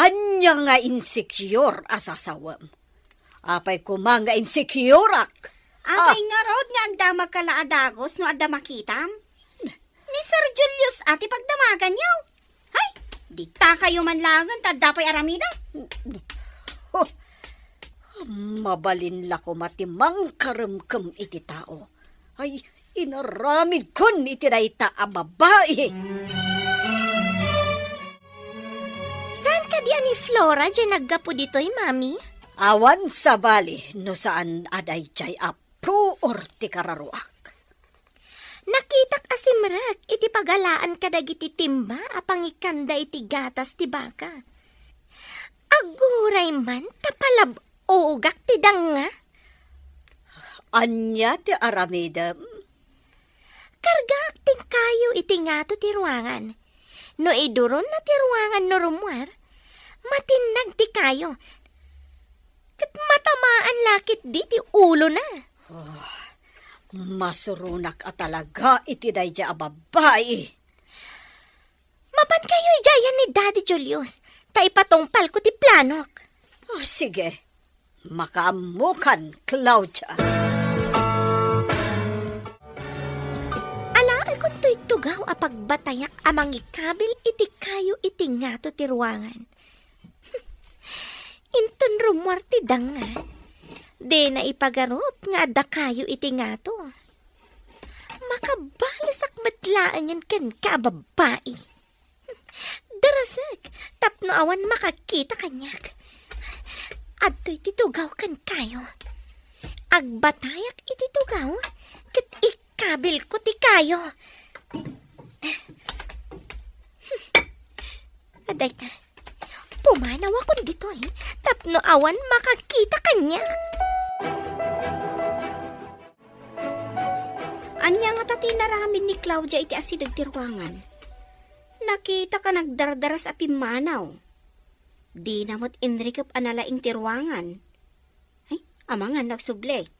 anya nga insecure asasawam. Apay kumanga insecureak. Apay nga rod nga agdamag kala adagos no adda makitam. Ni Sir Julius ati pagdamagan nyo. Hay, di ta kayo manlangan tadda pa'y aramida. Mabalin la ko matimang karamkam iti tao. Ay, inaramid kon iti dayta a babae. Saan ka diyan ni Flora dyan naggapo dito'y, mami? Awan sa bali no saan aday jay apo or ti kararuak. Nakitak asimrak, iti pagalaan ka dagiti timba, apang ikanda iti gatas ti baka. Aguray man, tapalab-ogak ti danga. Anya ti aramida. Kargak ti kayo iti ngato ti ruangan. No iduron na ti ruangan no rumwar, matinag ti kayo. Kat matamaan lakit di ti ulo na. Masurunak at talaga iti dayja a babae. Mapan kayo ijayan ni Daddy Julius, ta ipatungpal ko ti planok. Oh, sige, makaamukan, Claudia. Alaan ko to'y tugaw a pagbatayak amang ikabil iti kayo iti ngato ti ruangan. Inton rumwar ti danga. De na ipagarup nga adda kayo iti ngato. Makabalasak matlaan yan kan kababae. Darasak, tapno awan makakita kanyak. Adto'y titugaw kan kayo. Agbatayak iti tugaw, ket ikabil ko ti kayo. Aday ta, pumanaw ako dito tapno awan makakita kanya. Anya nga tati naramin ni Claudia iti asidag ti ruangan. Nakita ka nagdardaras a pimanaw. Di namot inrikap analaing ti ruangan. Ay, amangan nagsuble.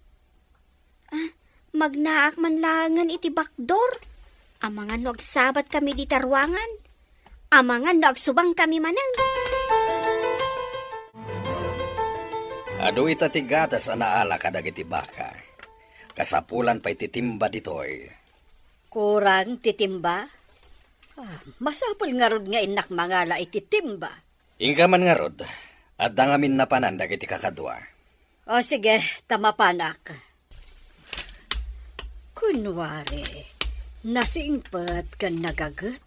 Magnaak man langan iti bakdor. Amangan nagsabat kami di tarwangan. Amangan nagsubang kami manang. Adu itatigatas anaala kadag iti baka. Kasapulan pa ititimba ditoy. Kurang titimba? Masapul nga rod nga inak mangala ititimba. Ingka man nga rod, at dangamin na panandag iti kakadwa. O sige, tamapanak. Kunwari, nasingpat ka nagagat.